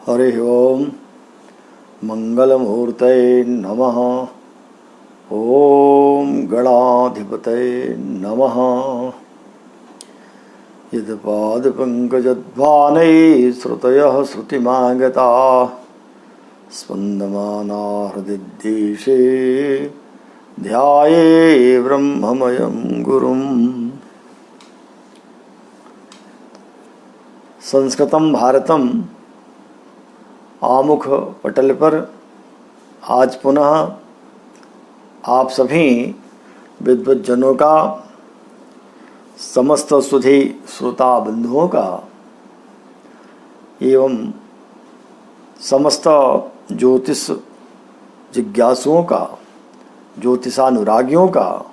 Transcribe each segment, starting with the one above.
हरि ओम मंगलमूर्तये नमः। ओम गणाधिपतये नमः। यत्पादपङ्कजध्वानैः श्रुतयः श्रुतिमागताः स्पन्दमाना हृदिदेशे ध्याये ब्रह्ममयं गुरुम्। संस्कृतं भारतम आमुख पटल पर आज पुनः आप सभी विद्वज्जनों का, समस्त सुधी श्रोता बंधुओं का एवं समस्त ज्योतिष जिज्ञासुओं का, ज्योतिषानुरागियों का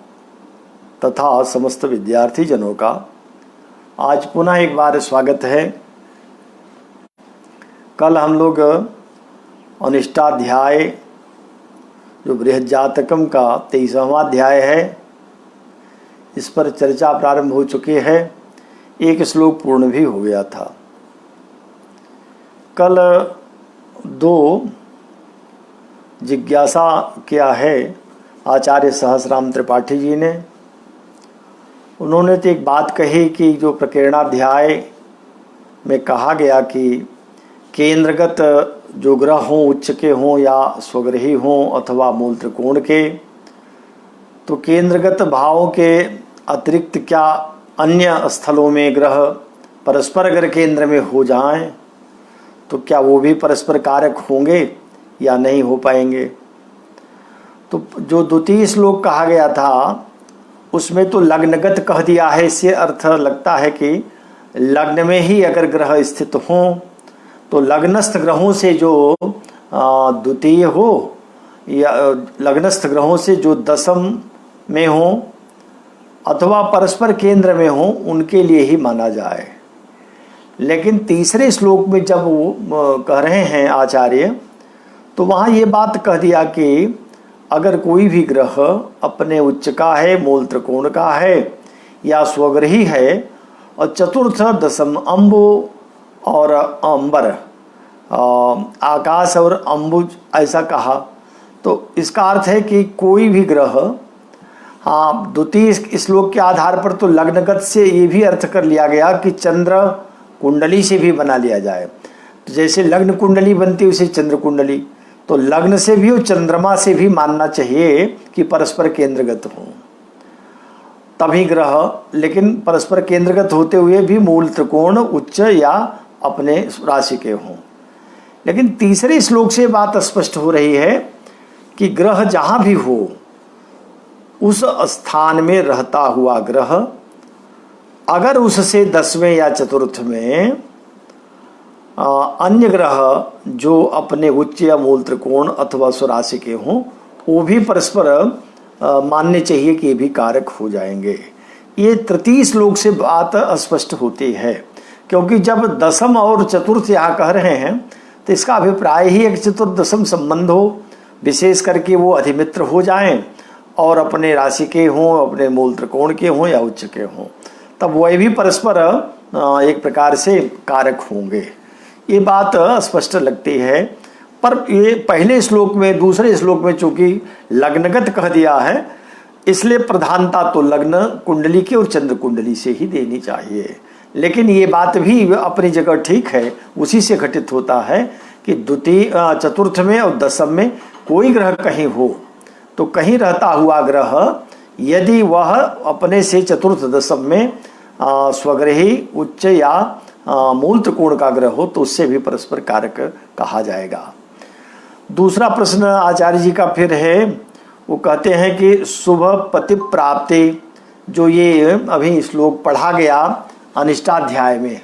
तथा समस्त विद्यार्थी जनों का आज पुनः एक बार स्वागत है। कल हम लोग अनिष्टाध्याय जो बृहज्जातकम का 23वां अध्याय है, इस पर चर्चा प्रारंभ हो चुकी है। एक श्लोक पूर्ण भी हो गया था। कल दो जिज्ञासा किया है आचार्य सहस्राम त्रिपाठी जी ने। उन्होंने तो एक बात कही कि जो प्रकीर्णाध्याय में कहा गया कि केंद्रगत जो ग्रह हों, उच्च के हों या स्वग्रही हों अथवा मूल त्रिकोण के, तो केंद्रगत भावों के अतिरिक्त क्या अन्य स्थलों में ग्रह परस्पर अगर केंद्र में हो जाएं तो क्या वो भी परस्पर कारक होंगे या नहीं हो पाएंगे। तो जो द्वितीय श्लोक कहा गया था उसमें तो लग्नगत कह दिया है। इससे अर्थ लगता है कि लग्न में ही अगर ग्रह स्थित हों तो लग्नस्थ ग्रहों से जो द्वितीय हो या लग्नस्थ ग्रहों से जो दशम में हो अथवा परस्पर केंद्र में हो, उनके लिए ही माना जाए। लेकिन तीसरे श्लोक में जब वो कह रहे हैं आचार्य, तो वहाँ ये बात कह दिया कि अगर कोई भी ग्रह अपने उच्च का है, मूल त्रिकोण का है या स्वग्रही है और चतुर्थ दशम अम्बु और अंबर, आकाश और अम्बुज ऐसा कहा, तो इसका अर्थ है कि कोई भी ग्रह, हाँ द्वितीय श्लोक के आधार पर तो लग्नगत से ये भी अर्थ कर लिया गया कि चंद्र कुंडली से भी बना लिया जाए। तो जैसे लग्न कुंडली बनती है उसे चंद्र कुंडली, तो लग्न से भी और चंद्रमा से भी मानना चाहिए कि परस्पर केंद्रगत हों तभी ग्रह, लेकिन परस्पर केंद्रगत होते हुए भी मूल त्रिकोण उच्च या अपने राशि के हों। लेकिन तीसरे श्लोक से बात स्पष्ट हो रही है कि ग्रह जहां भी हो उस स्थान में रहता हुआ ग्रह अगर उससे दसवें या चतुर्थ में अन्य ग्रह जो अपने उच्च या मूल त्रिकोण अथवा स्वराशि के हों, वो भी परस्पर मानने चाहिए कि ये भी कारक हो जाएंगे। ये तृतीय श्लोक से बात स्पष्ट होती है, क्योंकि जब दशम और चतुर्थ यहाँ कह रहे हैं तो इसका अभिप्राय ही एक चतुर्दशम संबंध हो, विशेष करके वो अधिमित्र हो जाएं और अपने राशि के हों, अपने मूल त्रिकोण के हों या उच्च के हों, तब वह भी परस्पर एक प्रकार से कारक होंगे। ये बात स्पष्ट लगती है। पर ये पहले श्लोक में, दूसरे श्लोक में चूंकि लग्नगत कह दिया है, इसलिए प्रधानता तो लग्न कुंडली के और चंद्र कुंडली से ही देनी चाहिए। लेकिन ये बात भी अपनी जगह ठीक है, उसी से घटित होता है कि द्वितीय चतुर्थ में और दशम में कोई ग्रह कहीं हो तो कहीं रहता हुआ ग्रह यदि वह अपने से चतुर्थ दशम में स्वग्रही उच्च या मूल त्रिकोण का ग्रह हो तो उससे भी परस्पर कारक कहा जाएगा। दूसरा प्रश्न आचार्य जी का फिर है, वो कहते हैं कि शुभ पति प्राप्ति, जो ये अभी श्लोक पढ़ा गया अनिष्टाध्याय में,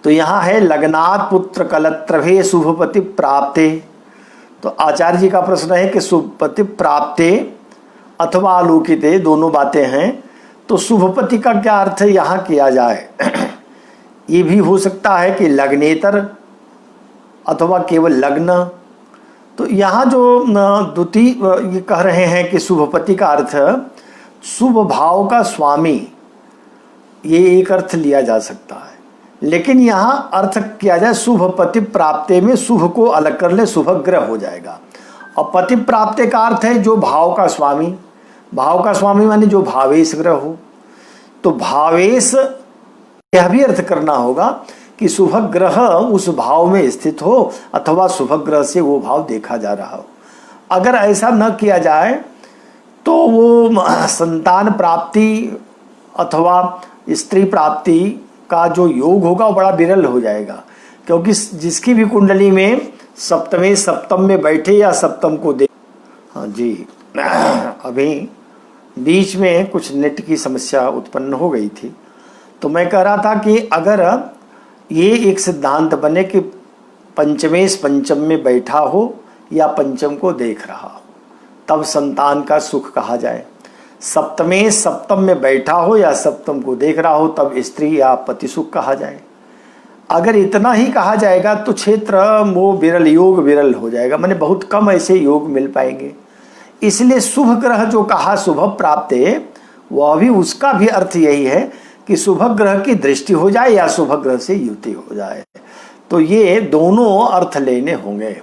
तो यहाँ है लग्नात् पुत्र कलत्रभे शुभपति प्राप्ते। तो आचार्य जी का प्रश्न है कि शुभपति प्राप्ते अथवा आलोकिते दोनों बातें हैं, तो शुभपति का क्या अर्थ यहाँ किया जाए। ये भी हो सकता है कि लग्नेतर अथवा केवल लग्न। तो यहाँ जो द्वितीय ये कह रहे हैं कि शुभपति का अर्थ शुभ भाव का स्वामी, ये एक अर्थ लिया जा सकता है लेकिन यहाँ अर्थ किया जाए शुभ पति प्राप्ति में शुभ को अलग कर ले, शुभ ग्रह हो जाएगा। और पति प्राप्ति का अर्थ है जो भाव का स्वामी, भाव का स्वामी माने जो भावेश ग्रह हो। तो भावेश यह भी अर्थ करना होगा कि शुभ ग्रह उस भाव में स्थित हो अथवा शुभ ग्रह से वो भाव देखा जा रहा हो। अगर ऐसा न किया जाए तो वो संतान प्राप्ति अथवा स्त्री प्राप्ति का जो योग होगा वो बड़ा विरल हो जाएगा, क्योंकि जिसकी भी कुंडली में सप्तम में बैठे या सप्तम को दे। हाँ जी, अभी बीच में कुछ नेट की समस्या उत्पन्न हो गई थी, तो मैं कह रहा था कि अगर ये एक सिद्धांत बने कि पंचमेश पंचम में बैठा हो या पंचम को देख रहा हो तब संतान का सुख कहा जाए, सप्तमेश सप्तम में बैठा हो या सप्तम को देख रहा हो तब स्त्री या पति सुख कहा जाए। अगर इतना ही कहा जाएगा तो क्षेत्र वो विरल, योग विरल हो जाएगा, माने बहुत कम ऐसे योग मिल पाएंगे। इसलिए शुभ ग्रह जो कहा शुभ प्राप्त है, वह भी उसका भी अर्थ यही है कि शुभ ग्रह की दृष्टि हो जाए या शुभ ग्रह से युति हो जाए। तो ये दोनों अर्थ लेने होंगे,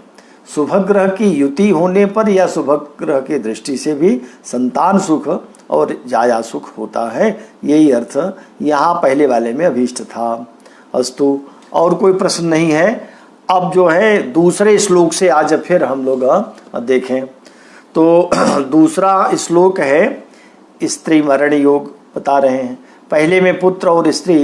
शुभ ग्रह की युति होने पर या शुभ ग्रह की दृष्टि से भी संतान सुख और जाया सुख होता है। यही अर्थ यहाँ पहले वाले में अभीष्ट था। अस्तु, और कोई प्रश्न नहीं है। अब जो है दूसरे श्लोक से आज फिर हम लोग देखें तो दूसरा श्लोक है स्त्री मरण योग बता रहे हैं। पहले में पुत्र और स्त्री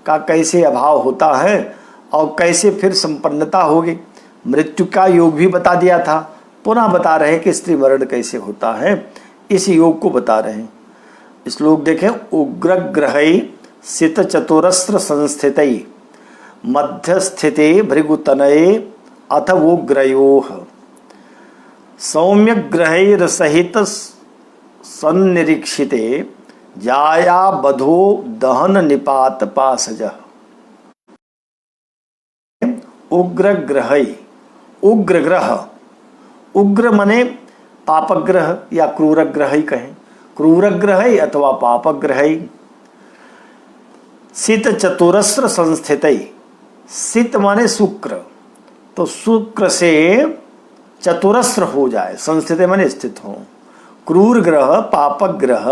का कैसे अभाव होता है और कैसे फिर संपन्नता होगी, मृत्यु का योग भी बता दिया था, पुनः बता रहे हैं कि स्त्री मरण कैसे होता है, इस योग को बता रहे हैं। श्लोक देखें, उग्र ग्रहै सित चतुरस्र संस्थितै मध्यस्थिते भृगुतनये अथ उग्रयोः सौम्य ग्रहैर सहित सन्निरीक्षिते जाया बधो दहन निपात पासजः। उग्र ग्रहै, उग्र ग्रह, उग्र मने पापग्रह या क्रूरग्रह ही कहें, क्रूरग्रह अथवा पापग्रह। सित चतुरस्र संस्थितै, सित माने शुक्र, तो शुक्र से चतुरस्र हो जाए, संस्थित माने स्थित हो। क्रूर ग्रह पापग्रह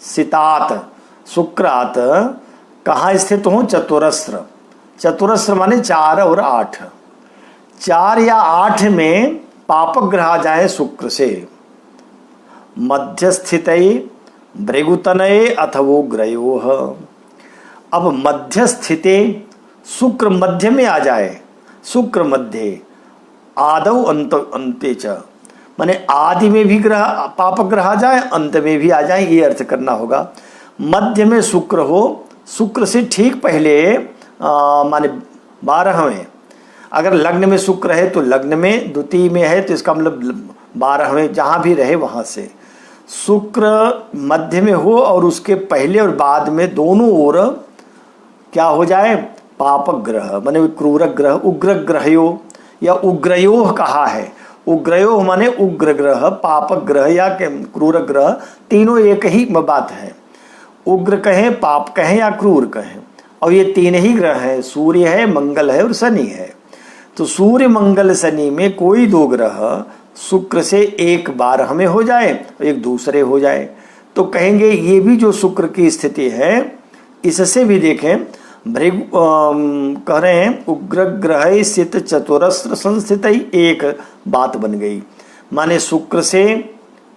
सितात शुक्रात कहाँ स्थित हो, चतुरस्र। चतुरस्र माने 4 और 8, 4 या 8 में पापग्रह आ जाए शुक्र से। मध्यस्थितै भृगुतनये अथवो ग्रयोः। अब मध्यस्थिते शुक्र मध्य में आ जाए, शुक्र मध्य आदौ अंते च, माने आदि में भी ग्रह पाप ग्रह आ जाए, अंत में भी आ जाए, ये अर्थ करना होगा। मध्य में शुक्र हो, शुक्र से ठीक पहले माने 12वें, अगर लग्न में शुक्र है तो लग्न में, द्वितीय में है तो इसका मतलब 12वें, जहाँ भी रहे वहाँ से शुक्र मध्य में हो और उसके पहले और बाद में दोनों ओर क्या हो जाए, पाप ग्रह माने क्रूर ग्रह। उग्र ग्रहयो या उग्रयोः कहा है, उग्रयोः माने उग्र ग्रह, पाप ग्रह या क्रूर ग्रह, तीनों एक ही बात है। उग्र कहें, पाप कहें या क्रूर कहें, और ये 3 ही ग्रह हैं, सूर्य है, मंगल है और शनि है। तो सूर्य मंगल शनि में कोई 2 ग्रह शुक्र से एक 12 में हो जाए और एक दूसरे हो जाए तो कहेंगे ये भी जो शुक्र की स्थिति है, इससे भी देखें भृग कह रहे हैं उग्र ग्रह स्थित चतुरस्र संस्थित, एक बात बन गई, माने शुक्र से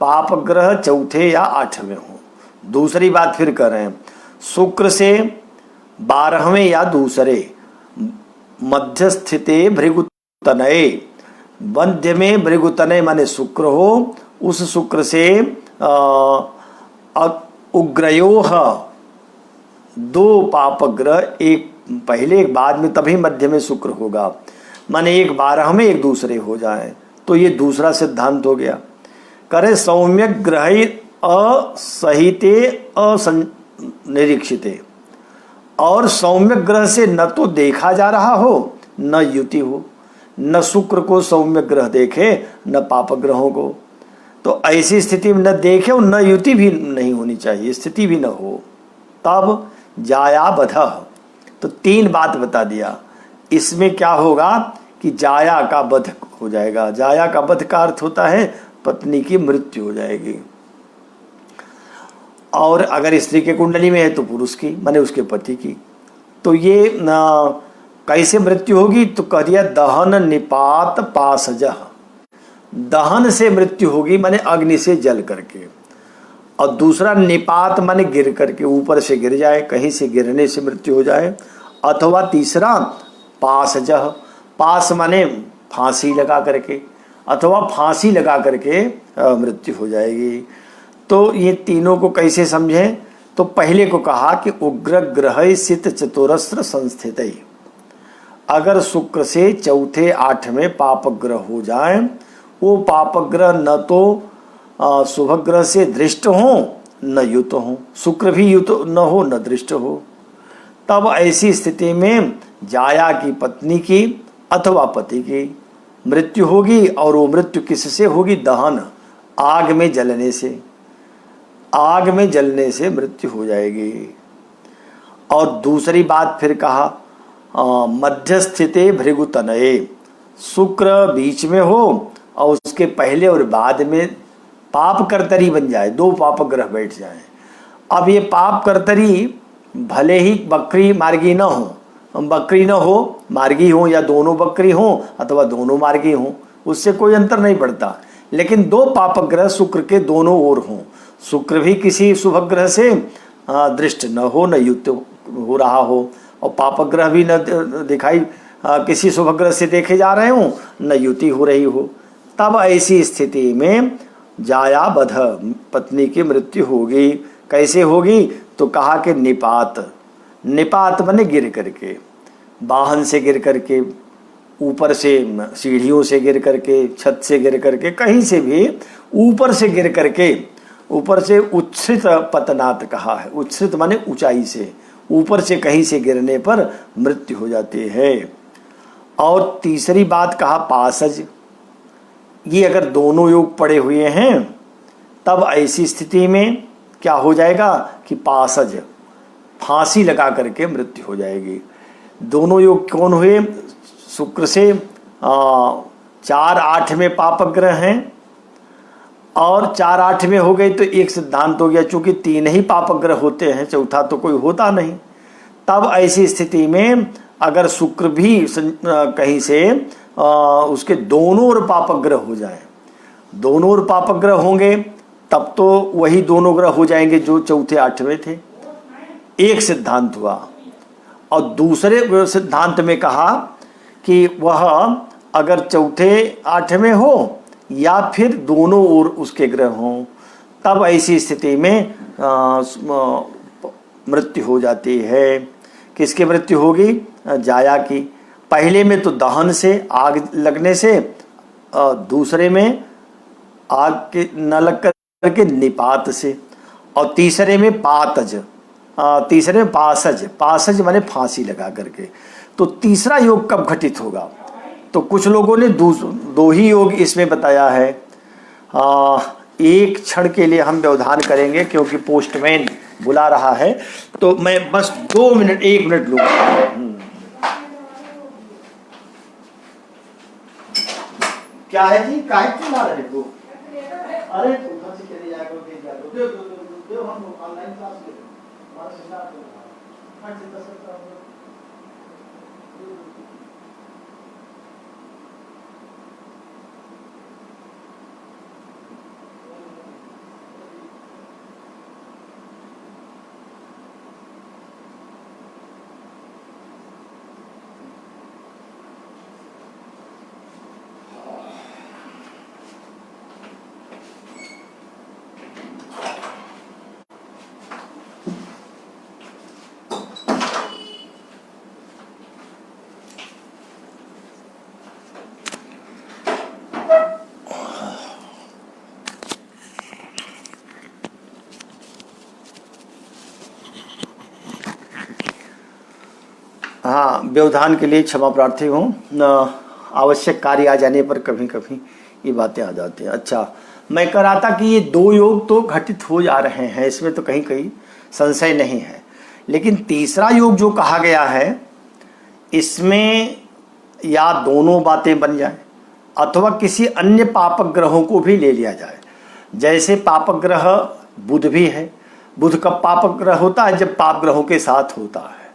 पाप ग्रह 4 या 8वें हो। दूसरी बात फिर कह रहे हैं शुक्र से 12वें या दूसरे, मध्यस्थिते भृगुतनये, मध्य में भृगुतनय माने शुक्र हो, उस शुक्र से उग्रयोः 2 पाप ग्रह, एक पहले एक बाद में, तभी मध्य में शुक्र होगा, माने एक 12वें एक दूसरे हो जाए, तो ये दूसरा सिद्धांत हो गया। करे सौम्य ग्रह असहिते असनिरीक्षिते, और सौम्य ग्रह से न तो देखा जा रहा हो न युति हो, न शुक्र को सौम्य ग्रह देखे न पाप ग्रहों को, तो ऐसी स्थिति में न देखे और न युति भी नहीं होनी चाहिए, स्थिति भी न हो। तब जाया बध, तो 3 बात बता दिया। इसमें क्या होगा कि जाया का वध हो जाएगा। जाया का वध का अर्थ होता है पत्नी की मृत्यु हो जाएगी। और अगर स्त्री के कुंडली में है तो पुरुष की, माने उसके पति की। तो ये कैसे मृत्यु होगी, तो कह दिया दहन निपात पासजः, दहन से मृत्यु होगी माने अग्नि से जल करके। और दूसरा निपात माने गिर करके, ऊपर से गिर जाए, कहीं से गिरने से मृत्यु हो जाए। अथवा तीसरा पासजः, पास माने फांसी लगा करके, अथवा फांसी लगा करके मृत्यु हो जाएगी। तो ये तीनों को कैसे समझें, तो पहले को कहा कि उग्र ग्रह सित चतुरस्र संस्थित, अगर शुक्र से चौथे आठवें पापग्रह हो जाए, वो पापग्रह न तो शुभ ग्रह से दृष्ट हो न युत हो, शुक्र भी युत न हो न दृष्ट हो, तब ऐसी स्थिति में जाया की पत्नी की अथवा पति की मृत्यु होगी। और वो मृत्यु किससे होगी, दहन, आग में जलने से, आग में जलने से मृत्यु हो जाएगी। और दूसरी बात फिर कहा मध्यस्थिते भृगुतनये, शुक्र बीच में हो और उसके पहले और बाद में पाप कर्तरी बन जाए, 2 पाप ग्रह बैठ जाए। अब ये पाप कर्तरी भले ही बकरी मार्गी न हो, बकरी न हो मार्गी हो, या दोनों बकरी हो अथवा दोनों मार्गी हो, उससे कोई अंतर नहीं पड़ता। लेकिन 2 पाप ग्रह शुक्र के दोनों ओर हों, शुक्र भी किसी शुभ ग्रह से दृष्ट न हो न युक्त हो रहा हो, और पाप ग्रह भी न दिखाई किसी शुभ ग्रह से देखे जा रहे हो न युति हो रही हो। तब ऐसी स्थिति में जाया वध, पत्नी की मृत्यु होगी। कैसे होगी, तो कहा कि निपात, निपात माने गिर करके, वाहन से गिर करके, ऊपर से सीढ़ियों से गिर करके, छत से गिर करके, कहीं से भी ऊपर से गिर करके, ऊपर से उच्छ्रित पतनात् कहा है, उच्छ्रित माने ऊंचाई से, ऊपर से कहीं से गिरने पर मृत्यु हो जाती है। और तीसरी बात कहा पासज, ये अगर दोनों योग पड़े हुए हैं तब ऐसी स्थिति में क्या हो जाएगा कि पासज, फांसी लगा करके मृत्यु हो जाएगी। दोनों योग कौन हुए, शुक्र से 4-8 में पापग्रह हैं, और 4-8 में हो गए तो एक सिद्धांत हो गया, चूंकि 3 ही पापग्रह होते हैं, चौथा तो कोई होता नहीं। तब ऐसी स्थिति में अगर शुक्र भी कहीं से उसके दोनों ओर पापग्रह हो जाए, दोनों ओर पापग्रह होंगे तब तो वही दोनों ग्रह हो जाएंगे जो चौथे आठवें थे, एक सिद्धांत हुआ। और दूसरे सिद्धांत में कहा कि वह अगर चौथे आठवें हो या फिर दोनों ओर उसके ग्रह हों, तब ऐसी स्थिति में मृत्यु हो जाती है। किसकी मृत्यु होगी, जाया की। पहले में तो दहन से, आग लगने से, दूसरे में आग के न लग करके निपात से, और तीसरे में पातज, तीसरे में पासज, पासज माने फांसी लगा करके। तो तीसरा योग कब घटित होगा, तो कुछ लोगों ने 2 ही योग इसमें बताया है। एक क्षण के लिए हम व्यवधान करेंगे क्योंकि पोस्टमैन बुला रहा है, तो मैं बस 2 मिनट 1 मिनट लूँगा। क्या है जी, काहे चिल्ला रहे हो? अरे उधर से चले जाएगा, दो हम ऑनलाइन क्लास ले वहां से स्टार्ट होगा। हां चिंता सकता हूं। हाँ, व्यवधान के लिए क्षमा प्रार्थी हूँ। आवश्यक कार्य आ जाने पर कभी कभी ये बातें आ जाती हैं। अच्छा, मैं कह रहा था कि ये 2 योग तो घटित हो जा रहे हैं, इसमें तो कहीं कहीं संशय नहीं है। लेकिन तीसरा योग जो कहा गया है इसमें या दोनों बातें बन जाए अथवा किसी अन्य पापक ग्रहों को भी ले लिया जाए। जैसे पापक ग्रह बुध भी है, बुध कब पापक ग्रह होता है? जब पाप ग्रहों के साथ होता है।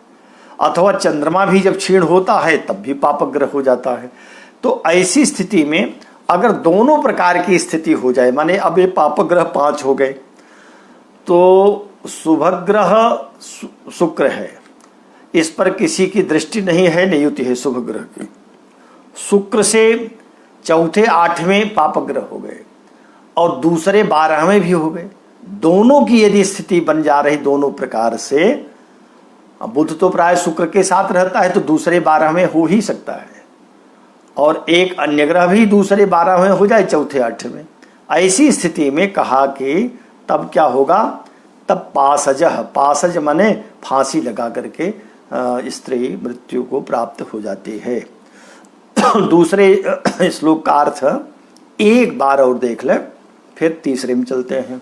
अथवा चंद्रमा भी जब क्षीण होता है तब भी पापक ग्रह हो जाता है। तो ऐसी स्थिति में अगर दोनों प्रकार की स्थिति हो जाए, माने अब ये पापक ग्रह 5 हो गए, तो शुभ ग्रह शुक्र है, इस पर किसी की दृष्टि नहीं है, नियुति है शुभ ग्रह की। शुक्र से चौथे 8वें पापक ग्रह हो गए और दूसरे 12वें भी हो गए। दोनों की यदि स्थिति बन जा रही दोनों प्रकार से, बुध तो प्राय शुक्र के साथ रहता है तो दूसरे 12वें हो ही सकता है, और एक अन्य ग्रह भी दूसरे 12वें हो जाए, चौथे 8वें। ऐसी स्थिति में कहा कि तब क्या होगा? तब पासज माने फांसी लगा करके स्त्री मृत्यु को प्राप्त हो जाती है। दूसरे श्लोक का अर्थ एक बार और देख ले, फिर तीसरे में चलते हैं।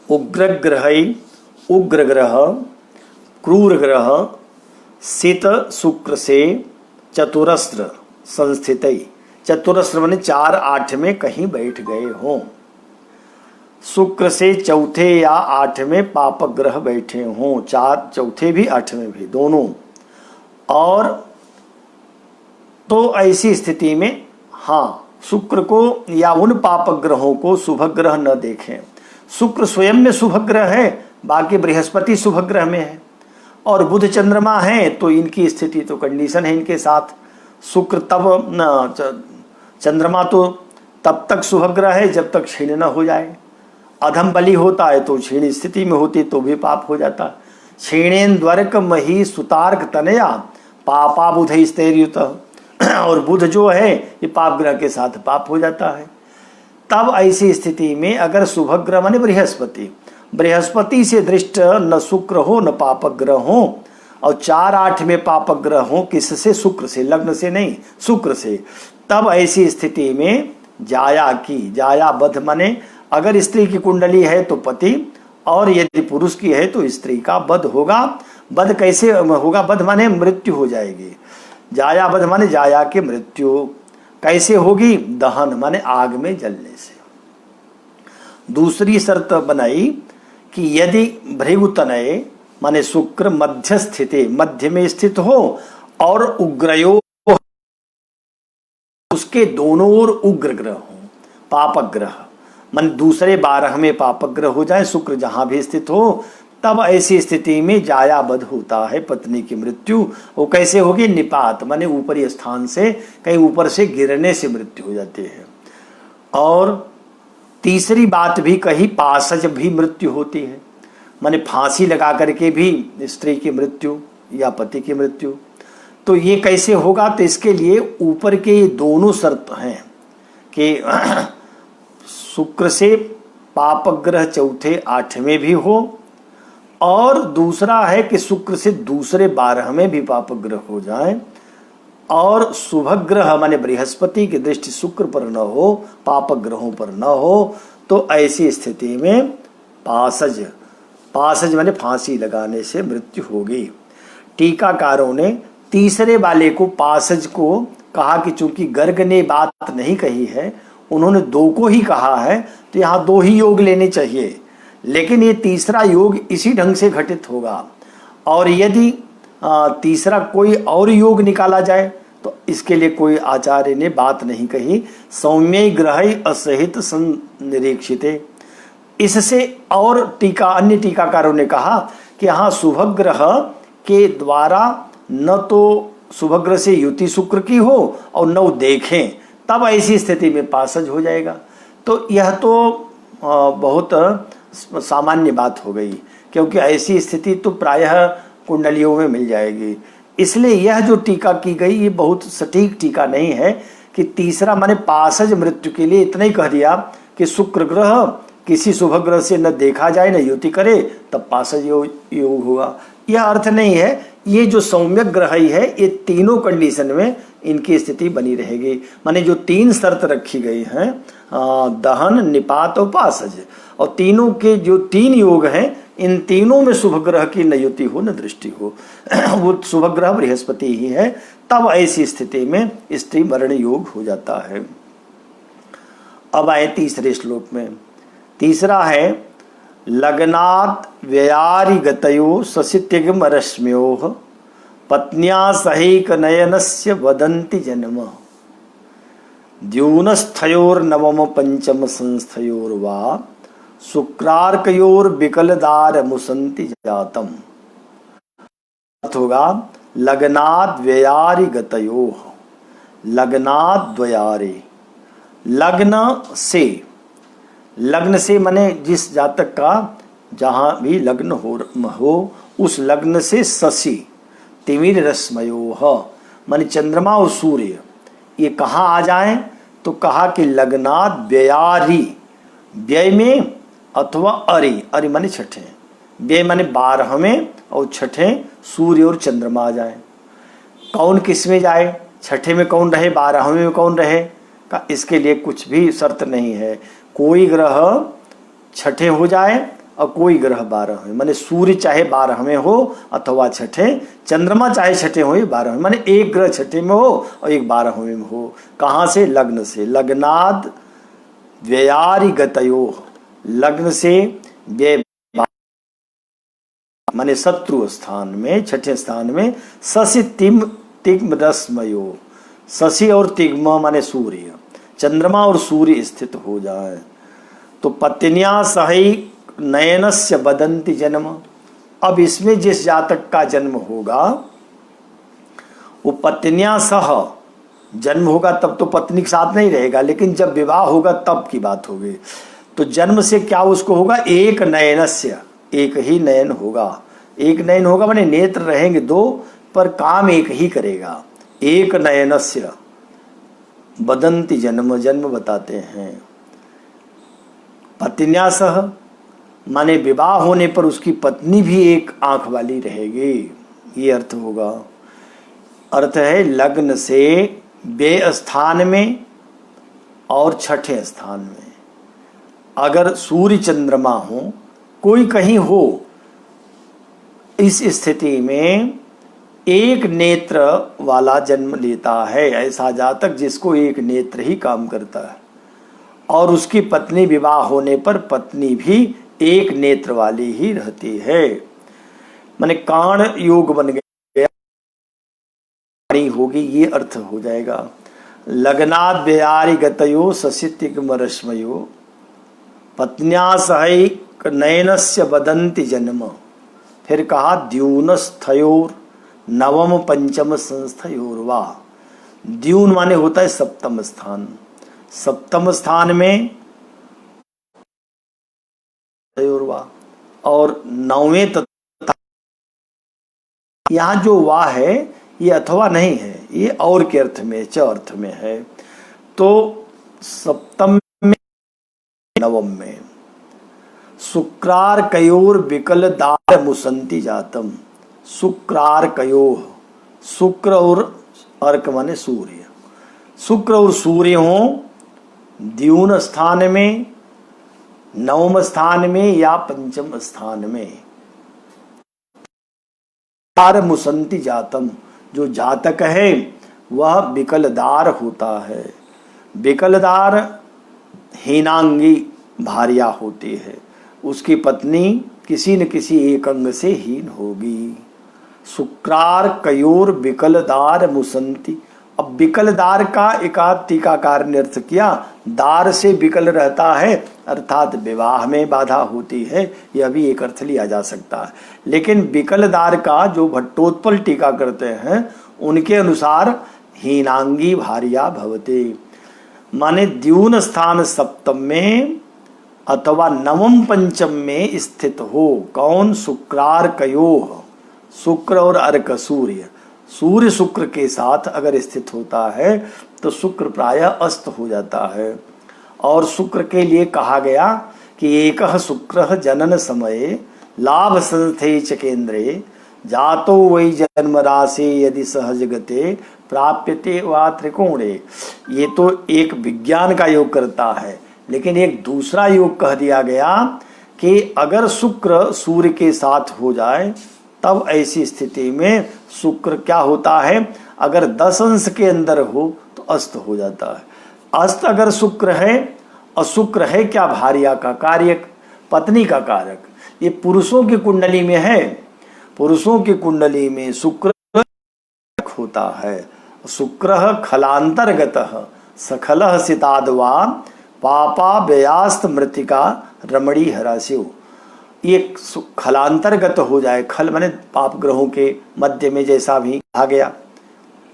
उग्र ग्रह क्रूर ग्रह सित शुक्र से चतुरस्र संस्थित, चतुरस्र माने 4 8 में कहीं बैठ गए हों। शुक्र से चौथे या 8वें पापक ग्रह बैठे हों, 4 चौथे भी 8वें भी दोनों। और तो ऐसी स्थिति में हाँ, शुक्र को या उन पापक ग्रहों को शुभ ग्रह न देखें। शुक्र स्वयं में शुभ ग्रह है, बाकी बृहस्पति शुभ ग्रह में है और बुध चंद्रमा है, तो इनकी स्थिति तो कंडीशन है इनके साथ। शुक्र तब चंद्रमा तो तब तक शुभ ग्रह है जब तक क्षीण न हो जाए। अधम बलि होता है तो क्षीण स्थिति में होती तो भी पाप हो जाता। क्षीणेन्द्वर्क मही सुतार्क तनया पापा बुध स्तेर्युत, और बुध जो है ये पाप ग्रह के साथ पाप हो जाता है। तब ऐसी स्थिति में अगर शुभ ग्रह माने बृहस्पति से दृष्ट न शुक्र हो न पापक ग्रह हो, और 4 8 में पापक ग्रह हो, किससे? शुक्र से, लग्न से नहीं, शुक्र से। तब ऐसी स्थिति में जाया बध माने अगर स्त्री की कुंडली है तो पति, और यदि पुरुष की है तो स्त्री का बध होगा। बध कैसे होगा? बध माने मृत्यु हो जाएगी। जाया बध माने जाया की मृत्यु कैसे होगी? दहन माने आग में जलने से। दूसरी शर्त बनाई कि यदि भृगुतनय माने शुक्र मध्य स्थिति, मध्य में स्थित हो, और उग्रयो उसके दोनों ओर उग्र ग्रह हो, पापक ग्रह मन दूसरे 12वें पापक ग्रह हो जाए, शुक्र जहां भी स्थित हो, तब ऐसी स्थिति में जायाबद्ध होता है पत्नी की मृत्यु। वो कैसे होगी? निपात माने ऊपरी स्थान से कहीं ऊपर से गिरने से मृत्यु हो जाती है। और तीसरी बात भी कही, पासज भी मृत्यु होती है, माने फांसी लगा करके भी स्त्री की मृत्यु या पति की मृत्यु। तो ये कैसे होगा? तो इसके लिए ऊपर के दोनों शर्त हैं कि शुक्र से पापक ग्रह चौथे 8वें भी हो, और दूसरा है कि शुक्र से दूसरे 12वें भी पापक ग्रह हो जाए, और शुभ ग्रह माने बृहस्पति की दृष्टि शुक्र पर न हो, पापक ग्रहों पर न हो। तो ऐसी स्थिति में पासज माने फांसी लगाने से मृत्यु होगी। टीकाकारों ने तीसरे वाले को, पासज को कहा कि चूंकि गर्ग ने बात नहीं कही है, उन्होंने 2 को ही कहा है, तो यहाँ 2 ही योग लेने चाहिए, लेकिन ये तीसरा योग इसी ढंग से घटित होगा। और यदि तीसरा कोई और योग निकाला जाए तो इसके लिए कोई आचार्य ने बात नहीं कही। सौम्य ग्रह असहित संनिरीक्षिते, इससे और अन्य टीकाकारों ने कहा कि यहाँ शुभ ग्रह के द्वारा न तो शुभ ग्रह से युति शुक्र की हो और न वो देखें, तब ऐसी स्थिति में पासज हो जाएगा। तो यह तो बहुत सामान्य बात हो गई, क्योंकि ऐसी स्थिति तो प्रायः कुंडलियों में मिल जाएगी। इसलिए यह जो टीका की गई ये बहुत सटीक टीका नहीं है कि तीसरा माने पासज मृत्यु के लिए इतना ही कह दिया कि शुक्र ग्रह किसी शुभ ग्रह से न देखा जाए न युति करे, तब पासज योग होगा। यह अर्थ नहीं है ये जो सौम्यक ग्रह ही है, ये तीनों कंडीशन में इनकी स्थिति बनी रहेगी। माने जो तीन शर्त रखी गई हैं, दहन, निपात और पासज, और तीनों के जो तीन योग हैं, इन तीनों में शुभ ग्रह की न युति हो न दृष्टि हो वो शुभ ग्रह बृहस्पति ही है, तब ऐसी स्थिति में स्त्री मरण योग हो जाता है। अब आए तीसरे श्लोक में। तीसरा है लग्नात् व्ययारि गतयो शशितिग्म रश्म्योः पत्न्या सहैक नयनस्य वदन्ति जन्म द्यूनस्थयोर्नवम पंचम संस्थयोर्वा शुक्रार्कयोर्विकलदार मुसन्ति जातम। अर्थ होगा लग्नात् व्ययारि गतयोः, लग्नात् द्वयारि, लग्न से माने जिस जातक का जहां भी लग्न हो उस लग्न से शशि तिमिर रश्मयोः माने चंद्रमा और सूर्य ये कहाँ आ जाएं, तो कहा कि लग्नात् व्ययारि, व्यय में अथवा अरि माने छठे, व्यय माने 12वें और छठे सूर्य और चंद्रमा आ जाए। कौन किस में जाए, छठे में कौन रहे, 12वें में कौन रहे, का इसके लिए कुछ भी शर्त नहीं है। कोई ग्रह छठे हो जाए और कोई ग्रह 12वें, माने सूर्य चाहे 12वें हो अथवा छठे, चंद्रमा चाहे छठे हो या 12वें, माने एक ग्रह छठे में हो और एक 12वें में हो। कहाँ से, लग्न से। लग्नाद व्ययारि गतयोः, लग्न से व्यय माने शत्रु स्थान में, छठे स्थान में। शशि तिग्म रश्मयो, शशि और तिग्म माने सूर्य, चंद्रमा और सूर्य स्थित हो जाए तो पत्नियां सहैक नयनस्य वदन्ति जन्म। अब इसमें जिस जातक का जन्म होगा वो पत्नियां सह जन्म होगा, तब तो पत्नी के साथ नहीं रहेगा, लेकिन जब विवाह होगा तब की बात होगी। तो जन्म से क्या उसको होगा, एक नयनस्य, एक ही नयन होगा। एक नयन होगा माने नेत्र रहेंगे दो पर काम एक ही करेगा। एक नयनस्य वदन्ति जन्म, जन्म बताते हैं। पत्न्या सह माने विवाह होने पर उसकी पत्नी भी एक आंख वाली रहेगी, ये अर्थ होगा। अर्थ है लग्न से व्यय स्थान में और छठे स्थान में अगर सूर्य चंद्रमा हो, कोई कहीं हो, इस स्थिति में एक नेत्र वाला जन्म लेता है, ऐसा जातक जिसको एक नेत्र ही काम करता है, और उसकी पत्नी विवाह होने पर पत्नी भी एक नेत्र वाली ही रहती है, माने काण योग बन गया होगी, ये अर्थ हो जाएगा। लग्नाद् व्ययारि गतयो शशितिग्म रश्मयो पत्न्या सहैक नयनस्य वदन्ति जन्म। फिर कहा द्यूनस्थयोर नवम पंचम संस्थयोर्वा। द्यून माने होता है सप्तम स्थान, सप्तम स्थान में और नौवें तथा, यहाँ जो वाह है ये अथवा नहीं है, ये और के अर्थ में, च अर्थ में है। तो सप्तम में नवम में शुक्रार कयोर विकल दार मुसंति जातम। शुक्रार कयोह, शुक्र और अर्क माने सूर्य, शुक्र और सूर्य हो द्यून स्थान में, नवम स्थान में या पंचम स्थान में। मुसंति जातम, जो जातक है वह विकलदार होता है। विकलदार हीनांगी भार्या होती है, उसकी पत्नी किसी न किसी एक अंग से हीन होगी। शुक्रार कयोर विकलदार मुसंति। अब विकलदार का एकाध टीकाकार ने अर्थ किया, दार से विकल रहता है अर्थात विवाह में बाधा होती है, यह भी एक अर्थ लिया जा सकता है। लेकिन विकलदार का जो भट्टोत्पल टीका करते हैं उनके अनुसार हीनांगी भार्या भवते, माने द्यून स्थान सप्तम में अथवा नवम पंचम में स्थित हो। कौन, शुक्रार कयोह, शुक्र और अर्क सूर्य, सूर्य शुक्र के साथ अगर स्थित होता है तो शुक्र प्रायः अस्त हो जाता है। और शुक्र के लिए कहा गया कि एकः शुक्रः जनन समये लाभ संस्थे च केंद्रे जातो वही जन्म राशि यदि सहज गते प्राप्यते वा त्रिकोणे। ये तो एक विज्ञान का योग करता है, लेकिन एक दूसरा योग कह दिया गया कि अगर शुक्र सूर्य के साथ हो जाए तब ऐसी स्थिति में शुक्र क्या होता है, अगर 10 अंश के अंदर हो तो अस्त हो जाता है। अस्त अगर शुक्र है, और शुक्र है क्या, भार्या का कार्यक, पत्नी का कारक। ये पुरुषों की कुंडली में है, पुरुषों की कुंडली में शुक्र होता है। शुक्र खलांतर्गतः सखलः सिताद्वा पापा व्ययास्त मृतिका रमणी हरास्यो। ये खलांतर्गत हो जाए, खल माने पाप ग्रहों के मध्य में जैसा भी आ गया,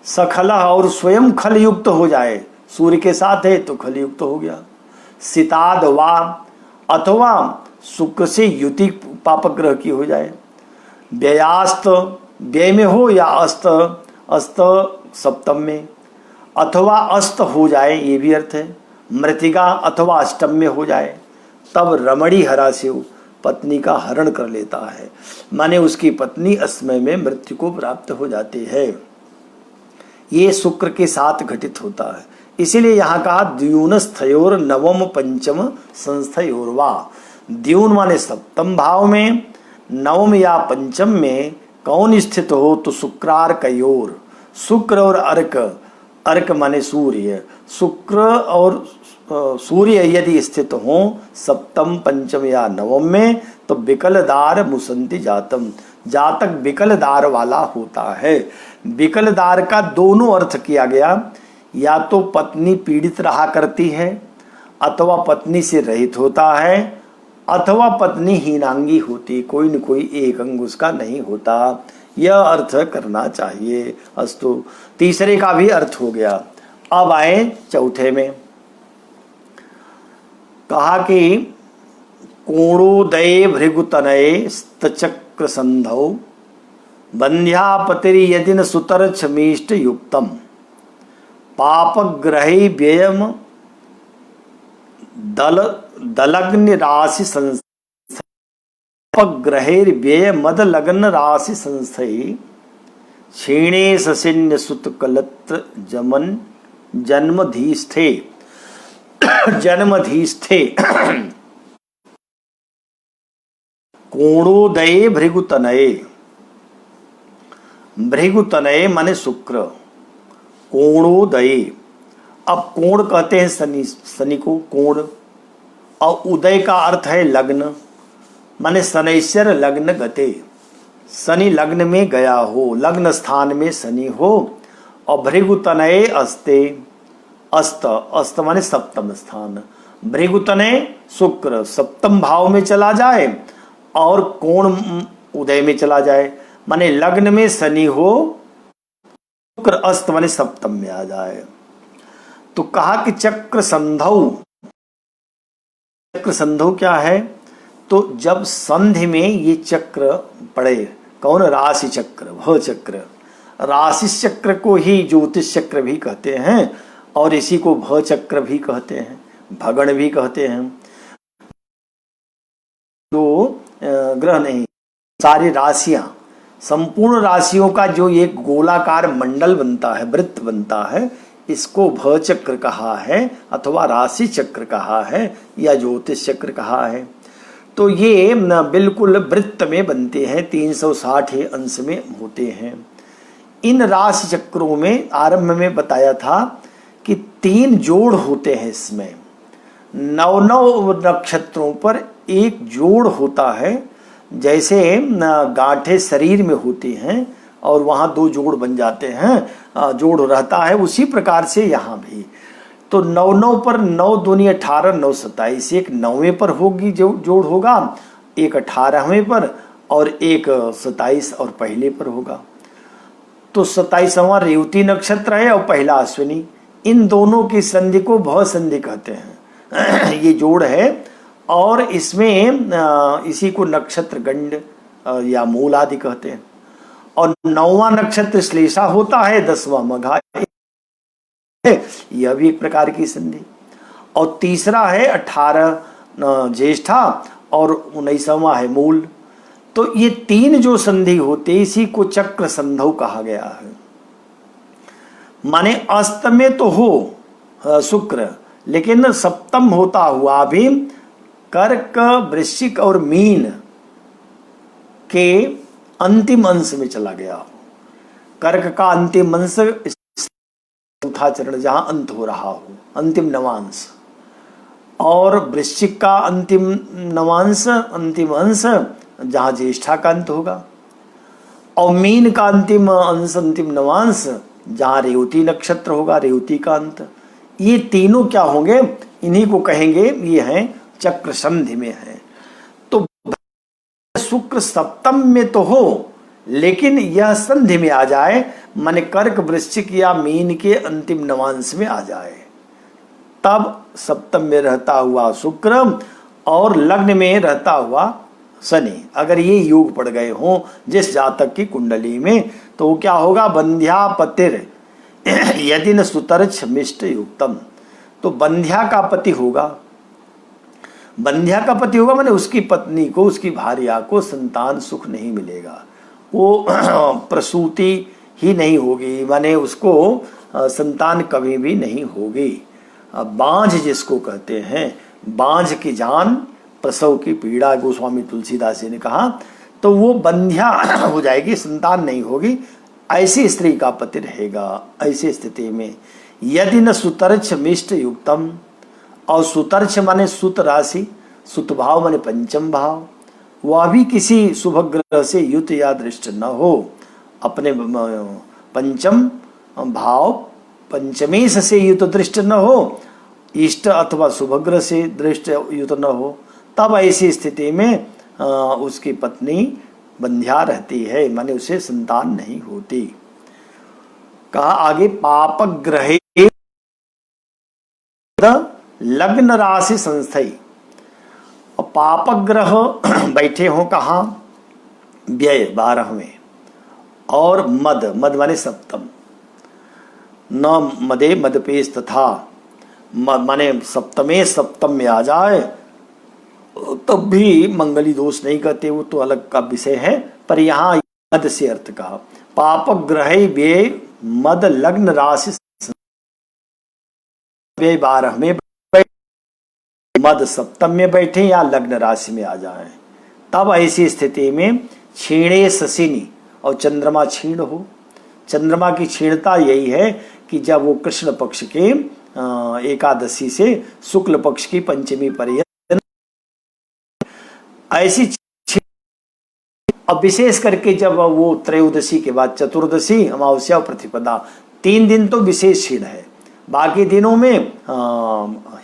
सखलः और स्वयं खल युक्त हो जाए, सूर्य के साथ है तो खल युक्त हो गया। सिताद्वा अथवा शुक्र से युति पाप ग्रह की हो जाए। व्ययास्त व्यय में हो या अस्त, अस्त सप्तम में, अथवा अस्त हो जाए ये भी अर्थ है। मृतिका अथवा अष्टम में हो जाए, तब रमणी हरास्यो, पत्नी का हरण कर लेता है, माने उसकी पत्नी असमय में मृत्यु को प्राप्त हो जाती है। ये शुक्र के साथ घटित होता है। इसीलिए यहाँ कहा द्यूनस्थयोर नवम पंचम संस्थयोर्वा। द्यून माने सप्तम भाव में, नवम या पंचम में कौन स्थित हो तो शुक्रार्कयोर, शुक्र और अर्क, अर्क माने सूर्य, शुक्र और सूर्य यदि स्थित हो सप्तम पंचम या नवम में तो विकलदार मुसंति जातम, जातक विकलदार वाला होता है। विकलदार का दोनों अर्थ किया गया, या तो पत्नी पीड़ित रहा करती है, अथवा पत्नी से रहित होता है, अथवा पत्नी हीनांगी होती, कोई न कोई एक अंग उसका नहीं होता, यह अर्थ करना चाहिए। अस्तु, तीसरे का भी अर्थ हो गया। अब आए चौथे में, कहा कि कोणोदये भृगुतनये स्तचक्र संधौ बंध्यापतिरि यदिन सुतर छमीष्ट युक्तम पापग्रहे व्ययम दलग्न राशि संस्थग्रहेर व्यय मद लग्न राशि संस्थई क्षीणे सशिन्य सुत कलत्र जमन जन्मधीस्थे जन्मधीस्थे कोणोदये भृगुतनये, भृगुतनये माने शुक्र, कोणोदये। अब कोण कहते हैं शनि, शनि को कोण, और उदय का अर्थ है लग्न, माने शनैश्चर लग्न गते, शनि लग्न में गया हो, लग्न स्थान में शनि हो। और भृगुतनये अस्ते, अस्त, अस्त माने सप्तम स्थान, भृगुतनये शुक्र सप्तम भाव में चला जाए और कोण उदय में चला जाए, माने लग्न में शनि हो, शुक्र अस्त माने सप्तम में आ जाए। तो कहा कि चक्र संधौ, चक्र संधौ क्या है, तो जब संधि में ये चक्र पड़े, कौन, राशि चक्र, भ चक्र, राशि चक्र को ही ज्योतिष चक्र भी कहते हैं और इसी को भ चक्र भी कहते हैं, भगण भी कहते हैं। तो ग्रह नहीं, सारी राशियां, संपूर्ण राशियों का जो एक गोलाकार मंडल बनता है, वृत्त बनता है, इसको भ चक्र कहा है, अथवा राशि चक्र कहा है, या ज्योतिष चक्र कहा है। तो ये बिल्कुल वृत्त में बनते हैं, 360 अंश में होते हैं। इन राशि चक्रों में आरंभ में बताया था कि 3 जोड़ होते हैं इसमें, 9 नक्षत्रों पर एक जोड़ होता है, जैसे गांठें शरीर में होती हैं और वहाँ 2 जोड़ बन जाते हैं, जोड़ रहता है, उसी प्रकार से यहाँ भी। तो 9 पर 9 दूनी 18, 9 27, एक 9वें पर होगी जोड़ होगा, एक 18वें पर और एक 27 और पहले पर होगा। तो 27वां रेवती नक्षत्र है और पहला अश्विनी, इन दोनों की संधि को भव संधि कहते हैं। ये जोड़ है और इसमें इसी को नक्षत्र गंड या मूल आदि कहते हैं। और 9वां नक्षत्र श्लेषा होता है, 10वां मघा, यह भी एक प्रकार की संधि। और तीसरा है 18 ज्येष्ठा और 19वां है मूल। तो ये तीन जो संधि होते इसी को चक्र संधौ कहा गया है। माने अस्त में तो हो शुक्र, लेकिन सप्तम होता हुआ भी कर्क, वृश्चिक और मीन के अंतिम अंश में चला गया हो। कर्क का अंतिम अंश चौथा चरण जहां अंत हो रहा हो, अंतिम नवांश, और वृश्चिक का अंतिम नवांश, अंतिम अंश जहां ज्येष्ठा का अंत होगा, और मीन का अंतिम अंश, अंतिम नवांश जहां रेवती नक्षत्र होगा, रेवती का अंत। ये तीनों क्या होंगे, इन्हीं को कहेंगे ये हैं चक्र संधि में है। तो शुक्र सप्तम में तो हो, लेकिन यह संधि में आ जाए, माने कर्क, वृश्चिक या मीन के अंतिम नवांश में आ जाए, तब सप्तम में रहता हुआ शुक्र और लग्न में रहता हुआ शनि, अगर ये योग पड़ गए हों जिस जातक की कुंडली में, तो क्या होगा, बंध्या पतिर यदि न सुतर्च मिष्ट युक्तम। तो बंध्या का पति होगा, बंध्या का पति होगा माने उसकी पत्नी को, उसकी भार्या को संतान सुख नहीं मिलेगा, वो प्रसूति ही नहीं होगी, माने उसको संतान कभी भी नहीं होगी। बांझ जिसको कहते हैं, बांझ की जान प्रसव की पीड़ा, गोस्वामी तुलसीदास जी ने कहा, तो वो बंध्या हो जाएगी, संतान नहीं होगी, ऐसी स्त्री का पति रहेगा। ऐसी स्थिति में यदि न सुतर्च मिष्ट युक्तम, और सुतर्च माने सुत राशि, सुत भाव माने पंचम भाव, वह भी किसी शुभ ग्रह से युत या दृष्ट न हो, अपने पंचम भाव पंचमेश से युत दृष्ट न हो, इष्ट अथवा शुभ ग्रह से दृष्ट युत न हो, तब ऐसी स्थिति में उसकी पत्नी बंध्या रहती है, माने उसे संतान नहीं होती। कहा आगे, पापग्रहे लग्न राशि संस्थई, और पापग्रह बैठे हो कहा, व्यय 12 में, और मद, मद माने सप्तम, न मदे मदपेश तथा, माने सप्तमे सप्तम में आ जाए तब भी मंगली दोष नहीं कहते, वो तो अलग का विषय है, पर यहाँ मद से अर्थ कहा। पापग्रह व्यय मद लग्न राशि व्यय 12 में, मद सप्तम में बैठे या लग्न राशि में आ जाए, तब ऐसी स्थिति में क्षीणे शशिनी, और चंद्रमा क्षीण हो। चंद्रमा की क्षीणता यही है कि जब वो कृष्ण पक्ष के एकादशी से शुक्ल पक्ष की पंचमी पर्यंत, ऐसी अब विशेष करके जब वो त्रयोदशी के बाद चतुर्दशी, अमावस्या और प्रतिपदा, 3 दिन तो विशेष क्षीण है, बाकी दिनों में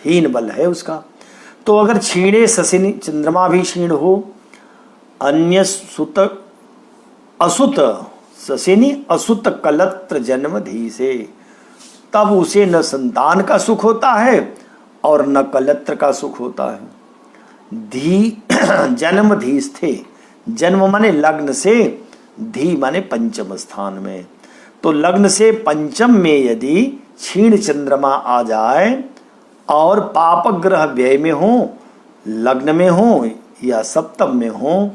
हीन बल है उसका। तो अगर क्षीणे शशिनी, चंद्रमा भी क्षीण हो, अन्य सुत असुत शशिनी असुत कलत्र जन्मधी से, तब उसे न संतान का सुख होता है और न कलत्र का सुख होता है। धी जन्म धी स्थे, जन्म माने लग्न से, धी माने पंचम स्थान में, तो लग्न से पंचम में यदि क्षीण चंद्रमा आ जाए और पापग्रह व्यय में हो, लग्न में हो या सप्तम में हो,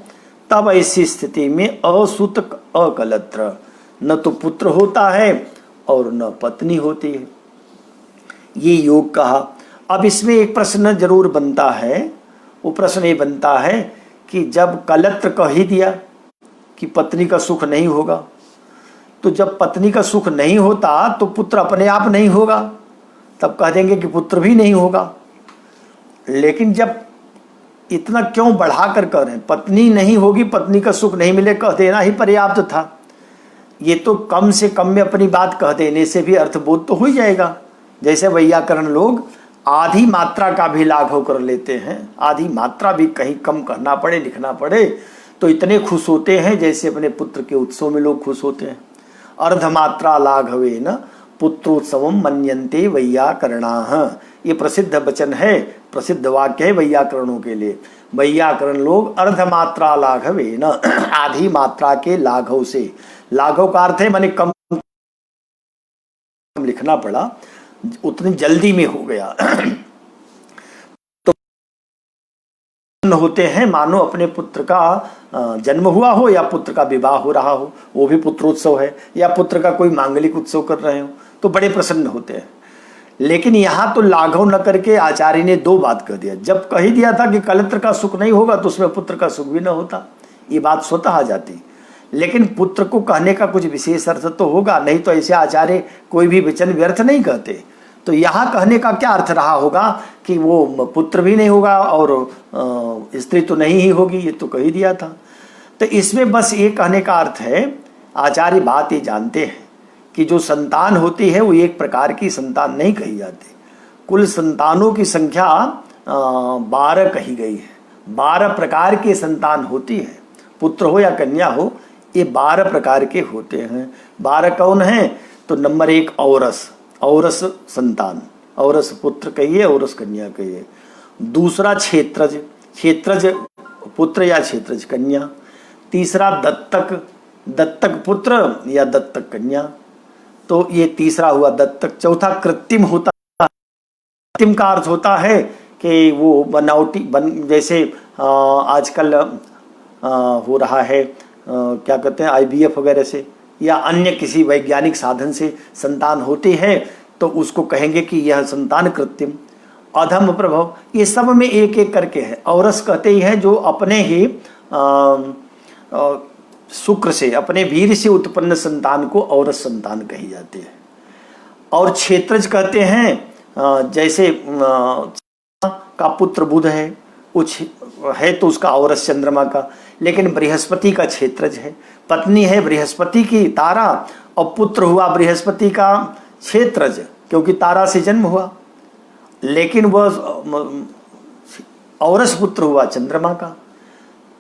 तब ऐसी स्थिति में असुत अकलत्र, न तो पुत्र होता है और न पत्नी होती है। ये योग कहा। अब इसमें एक प्रश्न जरूर बनता है, वो प्रश्न ये बनता है कि जब कलत्र कह ही दिया कि पत्नी का सुख नहीं होगा, तो जब पत्नी का सुख नहीं होता तो पुत्र अपने आप नहीं होगा, तब कह देंगे कि पुत्र भी नहीं होगा। लेकिन जब इतना क्यों बढ़ा कर कह रहे हैं, पत्नी नहीं होगी, पत्नी का सुख नहीं मिले, कह देना ही पर्याप्त था। ये तो कम से कम में अपनी बात कह देने से भी अर्थबोध तो हो ही जाएगा। जैसे वैयाकरण लोग आधी मात्रा का भी लाघव कर लेते हैं, आधी मात्रा भी कहीं कम करना पड़े, लिखना पड़े, तो इतने खुश होते हैं जैसे अपने पुत्र के उत्सव में लोग खुश होते हैं। अर्धमात्रा लाघवे न पुत्रोत्सवम मन्यन्ते वैयाकरणाः, ये प्रसिद्ध वचन है, प्रसिद्ध वाक्य है वैयाकरणों के लिए। वैयाकरण लोग अर्धमात्रा लाघवे न, आधी मात्रा के लाघव से, लाघव का अर्थ है माने कम लिखना पड़ा, उतनी जल्दी में हो गया तो होते हैं, मानो अपने पुत्र का जन्म हुआ हो या पुत्र का विवाह हो रहा हो, वो भी पुत्रोत्सव है, या पुत्र का कोई मांगलिक उत्सव कर रहे हो तो बड़े प्रसन्न होते हैं। लेकिन यहाँ तो लाघव न करके आचार्य ने दो बात कह दिया। जब कह ही दिया था कि कलत्र का सुख नहीं होगा तो उसमें पुत्र का सुख भी न होता, ये बात स्वतः आ जाती। लेकिन पुत्र को कहने का कुछ विशेष अर्थ तो होगा, नहीं तो ऐसे आचार्य कोई भी वचन व्यर्थ नहीं कहते। तो यहाँ कहने का क्या अर्थ रहा होगा कि वो पुत्र भी नहीं होगा और स्त्री तो नहीं ही होगी, ये तो कह ही दिया था। तो इसमें बस ये कहने का अर्थ है, आचार्य बात ये जानते हैं कि जो संतान होती है वो एक प्रकार की संतान नहीं कही जाती। कुल संतानों की संख्या 12 कही गई है। 12 प्रकार के संतान होती है, पुत्र हो या कन्या हो, ये 12 प्रकार के होते हैं। 12 कौन हैं? तो नंबर 1 औरस, औरस संतान, औरस पुत्र कहिए, औरस कन्या कहिए। दूसरा क्षेत्रज, क्षेत्रज पुत्र या क्षेत्रज कन्या। तीसरा दत्तक, दत्तक पुत्र या दत्तक कन्या, तो ये तीसरा हुआ दत्तक। चौथा कृत्रिम होता है। कृत्रिम का अर्थ होता है कि वो बनावटी जैसे आजकल हो रहा है, क्या कहते हैं, IVF वगैरह से या अन्य किसी वैज्ञानिक साधन से संतान होती है तो उसको कहेंगे कि यह संतान कृत्रिम। अधम प्रभव, ये सब में एक एक करके है। औरस कहते ही है जो अपने ही शुक्र से, अपने वीर से उत्पन्न संतान को औरस संतान कही जाती है। और क्षेत्रज कहते हैं जैसे का पुत्र बुध है, कुछ है तो उसका औरस चंद्रमा का, लेकिन बृहस्पति का क्षेत्रज है। पत्नी है बृहस्पति की तारा और पुत्र हुआ बृहस्पति का क्षेत्रज, क्योंकि तारा से जन्म हुआ, लेकिन वह औरस पुत्र हुआ चंद्रमा का।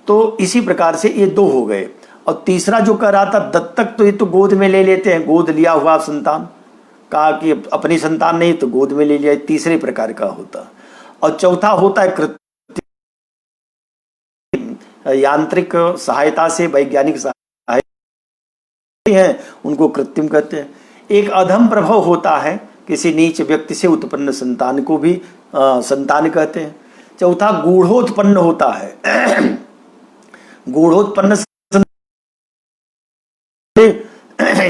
तो इसी प्रकार से ये 2 हो गए। और तीसरा जो कह रहा था दत्तक, तो ये तो गोद में ले लेते हैं, गोद लिया हुआ संतान, कहा कि अपनी संतान नहीं तो गोद में ले लिया, तीसरे प्रकार का होता। और चौथा होता है कृत्रिम, यांत्रिक सहायता से, वैज्ञानिक सहायता है, उनको कृत्रिम कहते हैं। एक अधम प्रभव होता है, किसी नीच व्यक्ति से उत्पन्न संतान को भी संतान कहते हैं। चौथा गूढ़ोत्पन्न होता है। गूढ़ोत्पन्न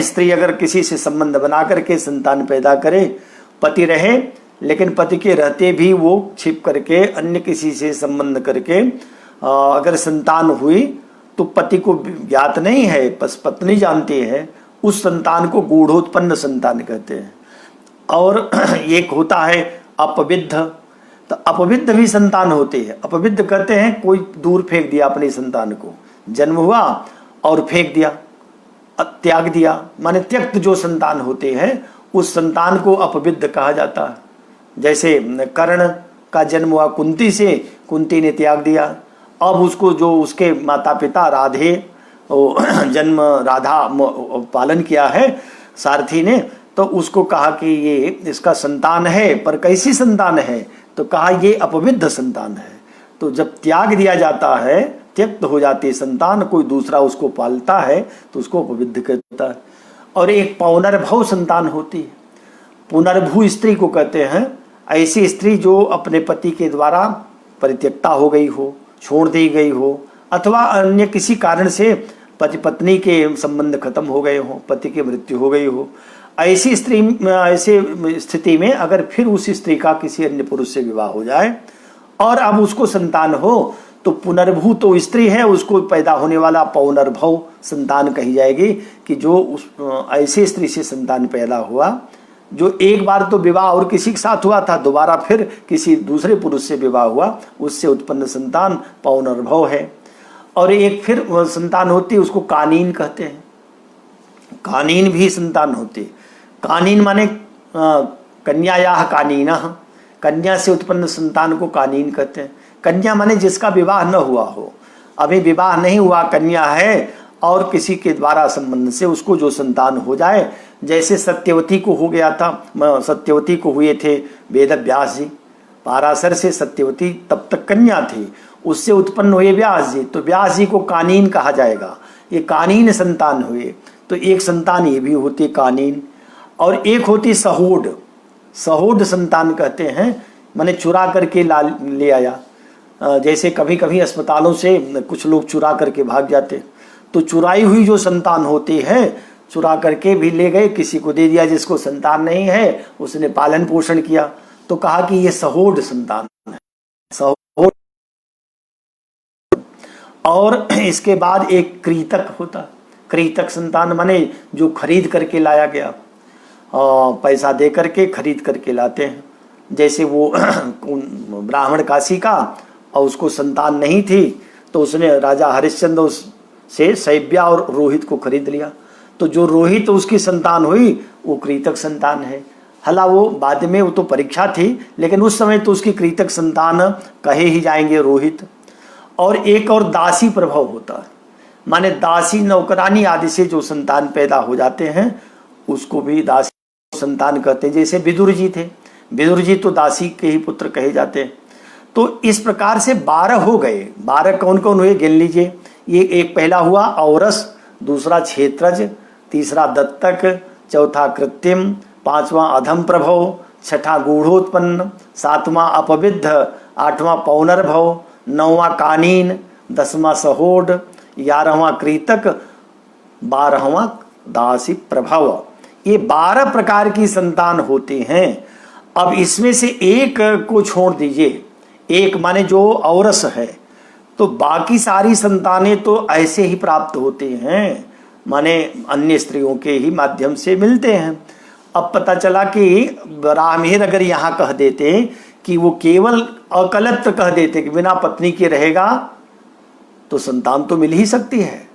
स्त्री अगर किसी से संबंध बना करके संतान पैदा करे, पति रहे लेकिन पति के रहते भी वो छिप करके अन्य किसी से संबंध करके अगर संतान हुई तो पति को ज्ञात नहीं है, बस पत्नी जानती है, उस संतान को गूढ़ोत्पन्न संतान कहते हैं। और एक होता है अपविद्ध, तो अपविद्ध भी संतान होती है। अपविद्ध कहते हैं कोई दूर फेंक दिया अपनी संतान को, जन्म हुआ और फेंक दिया, त्याग दिया, माने त्यक्त जो संतान होते हैं उस संतान को अपविद्ध कहा जाता है। जैसे कर्ण का जन्म हुआ कुंती से, कुंती ने त्याग दिया, अब उसको जो उसके माता पिता राधे जन्म राधा पालन किया है सारथी ने, तो उसको कहा कि ये इसका संतान है, पर कैसी संतान है, तो कहा ये अपविद्ध संतान है। तो जब त्याग दिया जाता है, त्यक्त हो जाती है संतान, कोई दूसरा उसको पालता है तो उसको अपविद्ध कहता है। और एक पौनर्भव संतान होती है। पुनर्भू स्त्री को कहते हैं ऐसी स्त्री जो अपने पति के द्वारा परित्यक्ता हो गई हो, छोड़ दी गई हो, अथवा अन्य किसी कारण से पति पत्नी के संबंध खत्म हो गए हो, पति की मृत्यु हो गई हो। ऐसी स्त्री, ऐसे स्थिति में अगर फिर उसी स्त्री का किसी अन्य पुरुष से विवाह हो जाए और अब उसको संतान हो, तो पुनर्भू तो स्त्री है, उसको पैदा होने वाला पौनर्भव संतान कही जाएगी कि जो उस ऐसी स्त्री से संतान पैदा हुआ जो एक बार तो विवाह और किसी के साथ हुआ था, दोबारा फिर किसी दूसरे पुरुष से विवाह हुआ, उससे उत्पन्न संतान पौनर्भव है। और एक फिर संतान होती है, उसको कानीन कहते हैं। कानीन भी संतान होती है। कानीन माने कन्यायाः कानीनः, कन्या से उत्पन्न संतान को कानीन कहते हैं। कन्या माने जिसका विवाह न हुआ हो, अभी विवाह नहीं हुआ, कन्या है और किसी के द्वारा संबंध से उसको जो संतान हो जाए, जैसे सत्यवती को हो गया था, सत्यवती को हुए थे वेद व्यास जी, पाराशर से सत्यवती तब तक कन्या थी, उससे उत्पन्न हुए व्यास जी, तो व्यास जी को कानीन कहा जाएगा, ये कानीन संतान हुए। तो एक संतान ये भी होती कानीन। और एक होती सहोड, सहोड संतान कहते हैं, माने चुरा करके ले आया। जैसे कभी कभी अस्पतालों से कुछ लोग चुरा करके भाग जाते, तो चुराई हुई जो संतान होती है चुरा करके भी ले गए, किसी को दे दिया जिसको संतान नहीं है, उसने पालन पोषण किया, तो कहा कि ये सहोड संतान है, सहोड। और इसके बाद एक कृतक होता, कृतक संतान माने जो खरीद करके लाया गया, पैसा दे करके खरीद करके लाते हैं। जैसे वो ब्राह्मण काशी का, और उसको संतान नहीं थी, तो उसने राजा हरिश्चंद्र से शैब्या और रोहित को खरीद लिया, तो जो रोहित उसकी संतान हुई वो कृतक संतान है। हला वो बाद में, वो तो परीक्षा थी, लेकिन उस समय तो उसकी कृतक संतान कहे ही जाएंगे रोहित। और एक और दासी प्रभाव होता है, माने दासी नौकरानी आदि से जो संतान पैदा हो जाते हैं उसको भी दासी संतान कहते हैं। जैसे विदुर जी थे, विदुर जी तो दासी के ही पुत्र कहे जाते हैं। तो इस प्रकार से 12 हो गए। 12 कौन कौन हुए गिन लीजिए। ये एक पहला हुआ औरस, दूसरा क्षेत्रज, तीसरा दत्तक, चौथा कृत्रिम, पांचवा अधम प्रभव, छठा गूढ़ोत्पन्न, सातवां अपविद्ध, आठवां पौनर्भव, नौवां कानीन, 10वां सहोड, 11वां कृतक, 12वां दासी प्रभव। ये 12 प्रकार की संतान होते हैं। अब इसमें से एक को छोड़ दीजिए, एक माने जो औरस है, तो बाकी सारी संतानें तो ऐसे ही प्राप्त होते हैं, माने अन्य स्त्रियों के ही माध्यम से मिलते हैं। अब पता चला कि रामहेर अगर यहाँ कह देते कि वो केवल अकलत्र कह देते कि बिना पत्नी के रहेगा, तो संतान तो मिल ही सकती है,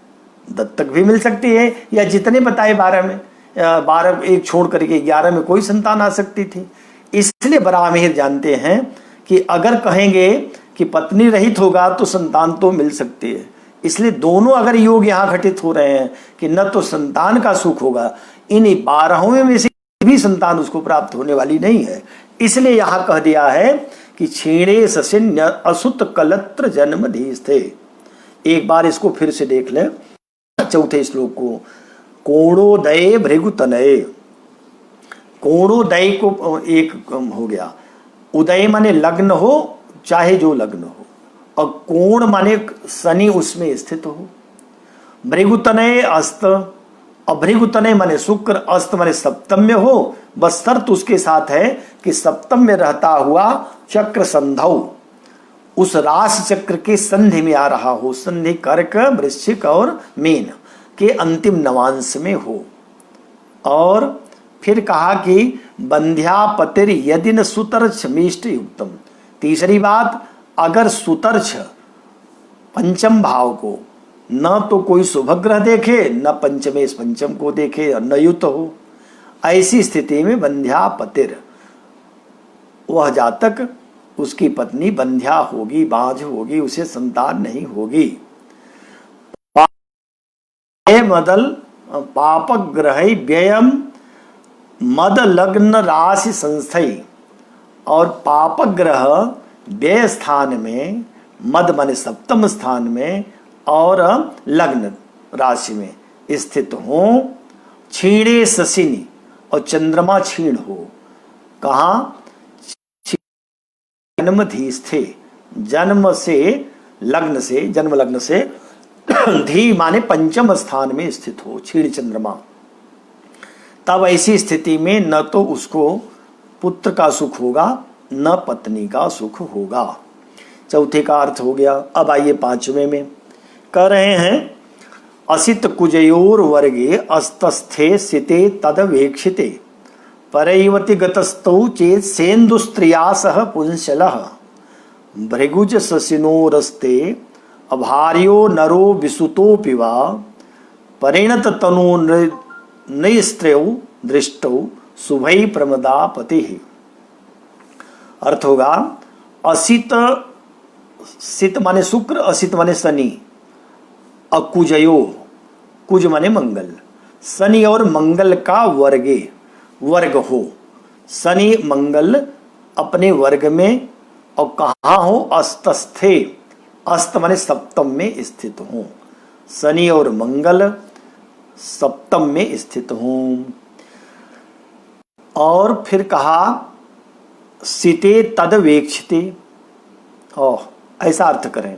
दत्तक भी मिल सकती है, या जितने बताए 12 में, 12 एक छोड़ करके 11 में कोई संतान आ सकती थी। इसलिए बरामेर जानते हैं कि अगर कहेंगे कि पत्नी रहित होगा तो संतान तो मिल सकती है। इसलिए दोनों अगर योग यहाँ घटित हो रहे हैं कि न तो संतान का सुख होगा, इन 12 में से भी संतान उसको प्राप्त होने वाली नहीं है। इसलिए यहाँ कह दिया है कि छीणे ससिन्य असुत कलत्र जन्म धीस्थे। एक बार इसको फिर से देख लें, चौथे श्लोक को। कोणोदय भृगुतनय, कोणोदय को एक हो गया, उदय माने लग्न हो, चाहे जो लग्न हो, और कोण माने शनि उसमें स्थित हो। भृगुतनय अस्त, और भृगुतनय माने शुक्र, अस्त माने सप्तम में हो, बस शर्त उसके साथ है कि सप्तम में रहता हुआ चक्र संधौ उस राशि चक्र के संधि में आ रहा हो, संधि कर्क, वृश्चिक और मीन के अंतिम नवांश में हो। और फिर कहा कि बंध्यापतिर यदि न सुतर्छ मिष्ट युक्तम। तीसरी बात, अगर सुतर्छ पंचम भाव को न तो कोई शुभ ग्रह देखे, न पंचमेश पंचम को देखे, न युत हो, ऐसी स्थिति में बंध्यापतिर, वह जातक, उसकी पत्नी बंध्या होगी, बांझ होगी, उसे संतान नहीं होगी। मदल पापक ग्रह व्ययम मद लग्न राशि संस्थई, और पापक ग्रह व्यय स्थान में, मद माने सप्तम स्थान में और लग्न राशि में स्थित हो। छीणे शशिनी, और चंद्रमा क्षीण हो। कहाँ? जन्म धीस्थे, जन्म से लग्न से, जन्म लग्न से धी माने पंचम स्थान में स्थित हो, क्षीण चंद्रमा। तब ऐसी स्थिति में न तो उसको पुत्र का सुख होगा, न पत्नी का सुख होगा। चौथे का अर्थ हो गया। अब आइए 5वें में कह रहे हैं, असित कुजयोर वर्गे अस्तस्थे सिते तदवेक्षिते परैवति गतस्तौ चेत सेन्दुस्त्रिया सह पुंसलः भृगुज ससिनोरस्ते अभार्यो नरो विसुतोऽपि वा परिणत तनु नैस्त्रौ दृष्टौ शुभै प्रमदापति। अर्थ होगा, असित, सित माने शुक्र, असित माने शनि, अकुजयो, कुज माने मंगल, शनि और मंगल का वर्गे, वर्ग हो। शनि मंगल अपने वर्ग में, और कहाँ हो? अस्तस्थे, अस्त माने सप्तम में स्थित हो। शनि और मंगल सप्तम में स्थित हो। और फिर कहा सिते तदवेक्षिते, ऐसा अर्थ करें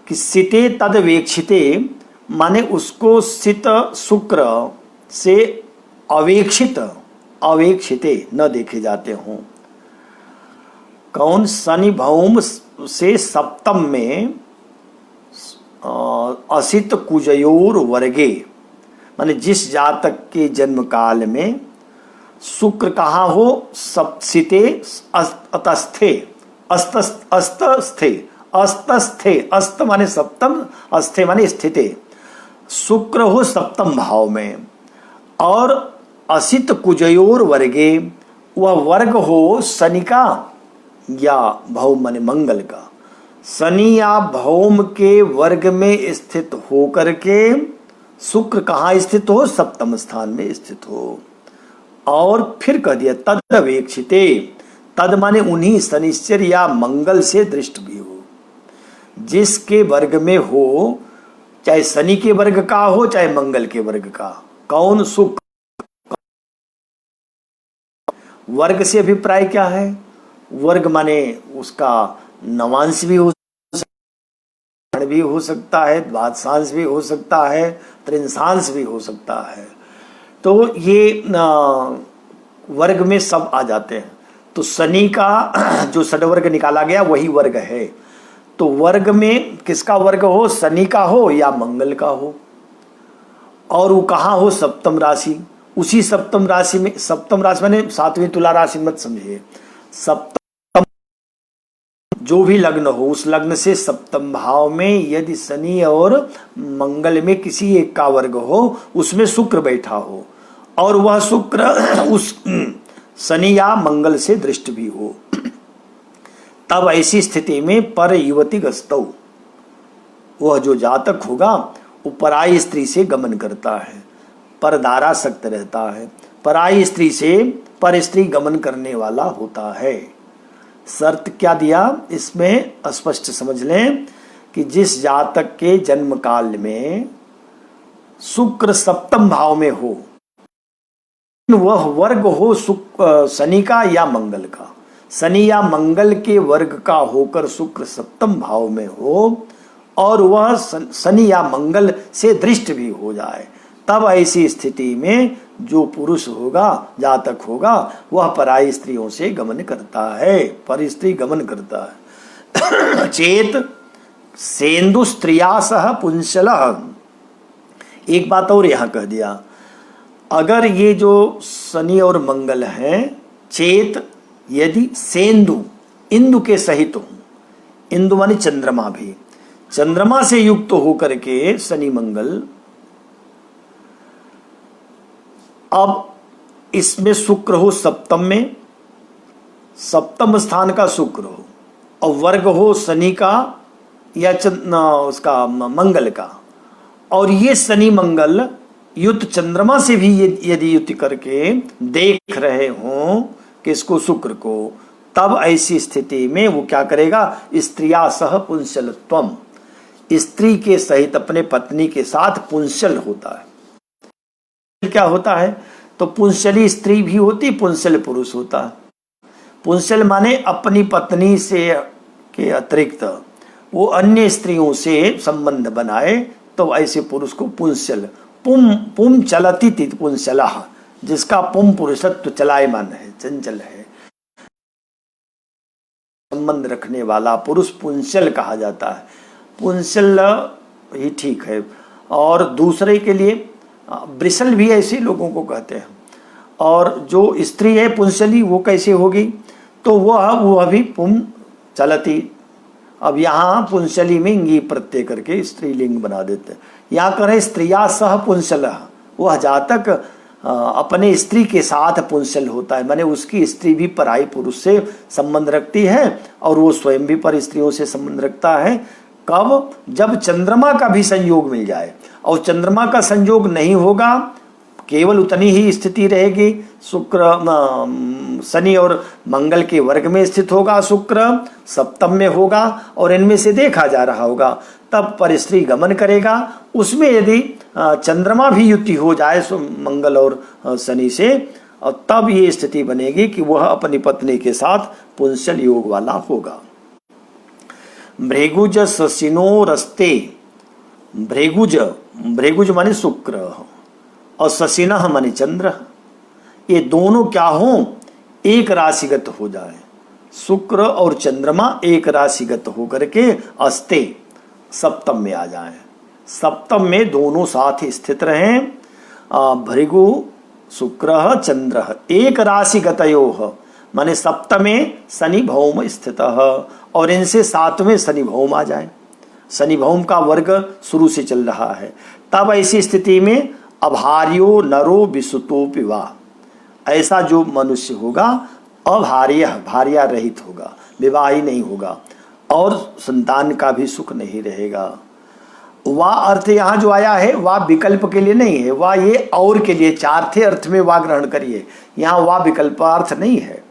कि सिते तद वेक्षिते, माने उसको सित शुक्र से अवेक्षित, अवेक्षिते न देखे जाते हों। कौन? शनि भौम से सप्तम में असित कुजयोर वर्गे, माने जिस जातक के जन्म काल में शुक्र कहाँ हो? सप्सिते अतस्थे, अस्तस्थे, अस्तस्थे, अस्त माने सप्तम, अस्थे माने स्थिते, शुक्र हो सप्तम भाव में और असित कुजयोर वर्गे, वह वर्ग हो शनि का या भौम माने मंगल का। शनि या भौम के वर्ग में स्थित होकर के शुक्र कहाँ स्थित हो? सप्तम स्थान में स्थित हो। और फिर कह दिया तद अवेक्षिते, तद माने उन्हीं शनिश्चर या मंगल से दृष्ट भी हो, जिसके वर्ग में हो, चाहे शनि के वर्ग का हो चाहे मंगल के वर्ग का। कौन? शुक्र। वर्ग से अभिप्राय क्या है? वर्ग माने उसका नवांश भी हो भी हो सकता है, द्वादशांश भी हो सकता है, त्रिंशांश भी हो सकता है। तो ये वर्ग में सब आ जाते हैं। तो शनि का जो षड्वर्ग निकाला गया वही वर्ग है। तो वर्ग में किसका वर्ग हो? शनि का हो या मंगल का हो। और वो कहाँ हो? सप्तम राशि। उसी सप्तम राशि में, सप्तम राशि माने सातवीं तुला राशि मत समझिए, सप्तम जो भी लग्न हो उस लग्न से सप्तम भाव में यदि शनि और मंगल में किसी एक का वर्ग हो, उसमें शुक्र बैठा हो और वह शुक्र उस शनि या मंगल से दृष्ट भी हो, तब ऐसी स्थिति में पर युवती गस्तौ, वह जो जातक होगा वो पराई स्त्री से गमन करता है, परदारासक्त रहता है, पराई स्त्री से पर स्त्री गमन करने वाला होता है। शर्त क्या दिया इसमें स्पष्ट समझ लें कि जिस जातक के जन्म काल में शुक्र सप्तम भाव में हो, वह वर्ग हो शनि का या मंगल का। शनि या मंगल के वर्ग का होकर शुक्र सप्तम भाव में हो और वह शनि या मंगल से दृष्ट भी हो जाए, तब ऐसी स्थिति में जो पुरुष होगा, जातक होगा, वह पराई स्त्रियों से गमन करता है, पर स्त्री गमन करता है। चेत सेंदु स्त्रिया सह पुंसल। एक बात और यहां कह दिया, अगर ये जो शनि और मंगल हैं, चेत यदि सेंदु इंदु के सहित हो, इंदु मानी चंद्रमा भी, चंद्रमा से युक्त होकर के शनि मंगल, अब इसमें शुक्र हो सप्तम में, सप्तम स्थान का शुक्र हो और वर्ग हो शनि का या उसका मंगल का, और ये शनि मंगल युक्त चंद्रमा से भी यदि युति करके देख रहे हों किसको? शुक्र को, तब ऐसी स्थिति में वो क्या करेगा? स्त्रिया सह पुंसलत्वम, स्त्री के सहित अपने पत्नी के साथ पुंसल होता है। क्या होता है? तो पुंसली स्त्री भी होती, पुंसल पुरुष होता है। पुंसल माने अपनी पत्नी से के अतिरिक्त वो अन्य स्त्रियों से संबंध बनाए, तो ऐसे पुरुष को पुंसल, पुम चलती तित पुंसला, जिसका पुम पुरुषत्व चलायमान है, चंचल है, संबंध रखने वाला पुरुष पुंसल कहा जाता है। पुंसल ही ठीक है। और दूसरे के लिए ब्रिसल भी ऐसे लोगों को कहते हैं। और जो स्त्री है पुंसली, वो कैसे होगी? तो वह भी पुम चलती। अब यहाँ पुंसली में इंगी प्रत्यय करके स्त्रीलिंग बना देते हैं। यहाँ करें स्त्रिया सह पुंसल, वह जातक अपने स्त्री के साथ पुंसल होता है, माने उसकी स्त्री भी पराई पुरुष से संबंध रखती है और वो स्वयं भी पर स्त्रियों से संबंध रखता है। कब? जब चंद्रमा का भी संयोग मिल जाए, और चंद्रमा का संयोग नहीं होगा, केवल उतनी ही स्थिति रहेगी, शुक्र शनि और मंगल के वर्ग में स्थित होगा, शुक्र सप्तम में होगा और इनमें से देखा जा रहा होगा, तब पर स्त्री गमन करेगा। उसमें यदि चंद्रमा भी युति हो जाए मंगल और शनि से, और तब ये स्थिति बनेगी कि वह अपनी पत्नी के साथ पुंसल योग वाला होगा। भृगुज ससिनो रस्ते, भृगुज, भृगुज माने शुक्र और ससिनः माने चंद्र, ये दोनों क्या हो, एक राशिगत हो जाए। शुक्र और चंद्रमा एक राशिगत होकर के अस्ते सप्तम में आ जाए, सप्तम में दोनों साथ स्थित रहें। भृगु शुक्र चंद्र एक राशिगतयोः माने सप्तमे शनि भौम स्थितः, और इनसे सातवें शनि भौम आ जाए। शनि भौम का वर्ग शुरू से चल रहा है। तब ऐसी स्थिति में अभार्यो नरो विसुतोपि वा, ऐसा जो मनुष्य होगा अभार्य, भार्या रहित होगा, विवाह ही नहीं होगा और संतान का भी सुख नहीं रहेगा। वाह अर्थ यहाँ जो आया है वाह विकल्प के लिए नहीं है, वाह ये और के लिए, चार्थे अर्थ में वाह ग्रहण करिए, यहाँ वाह विकल्पार्थ नहीं है।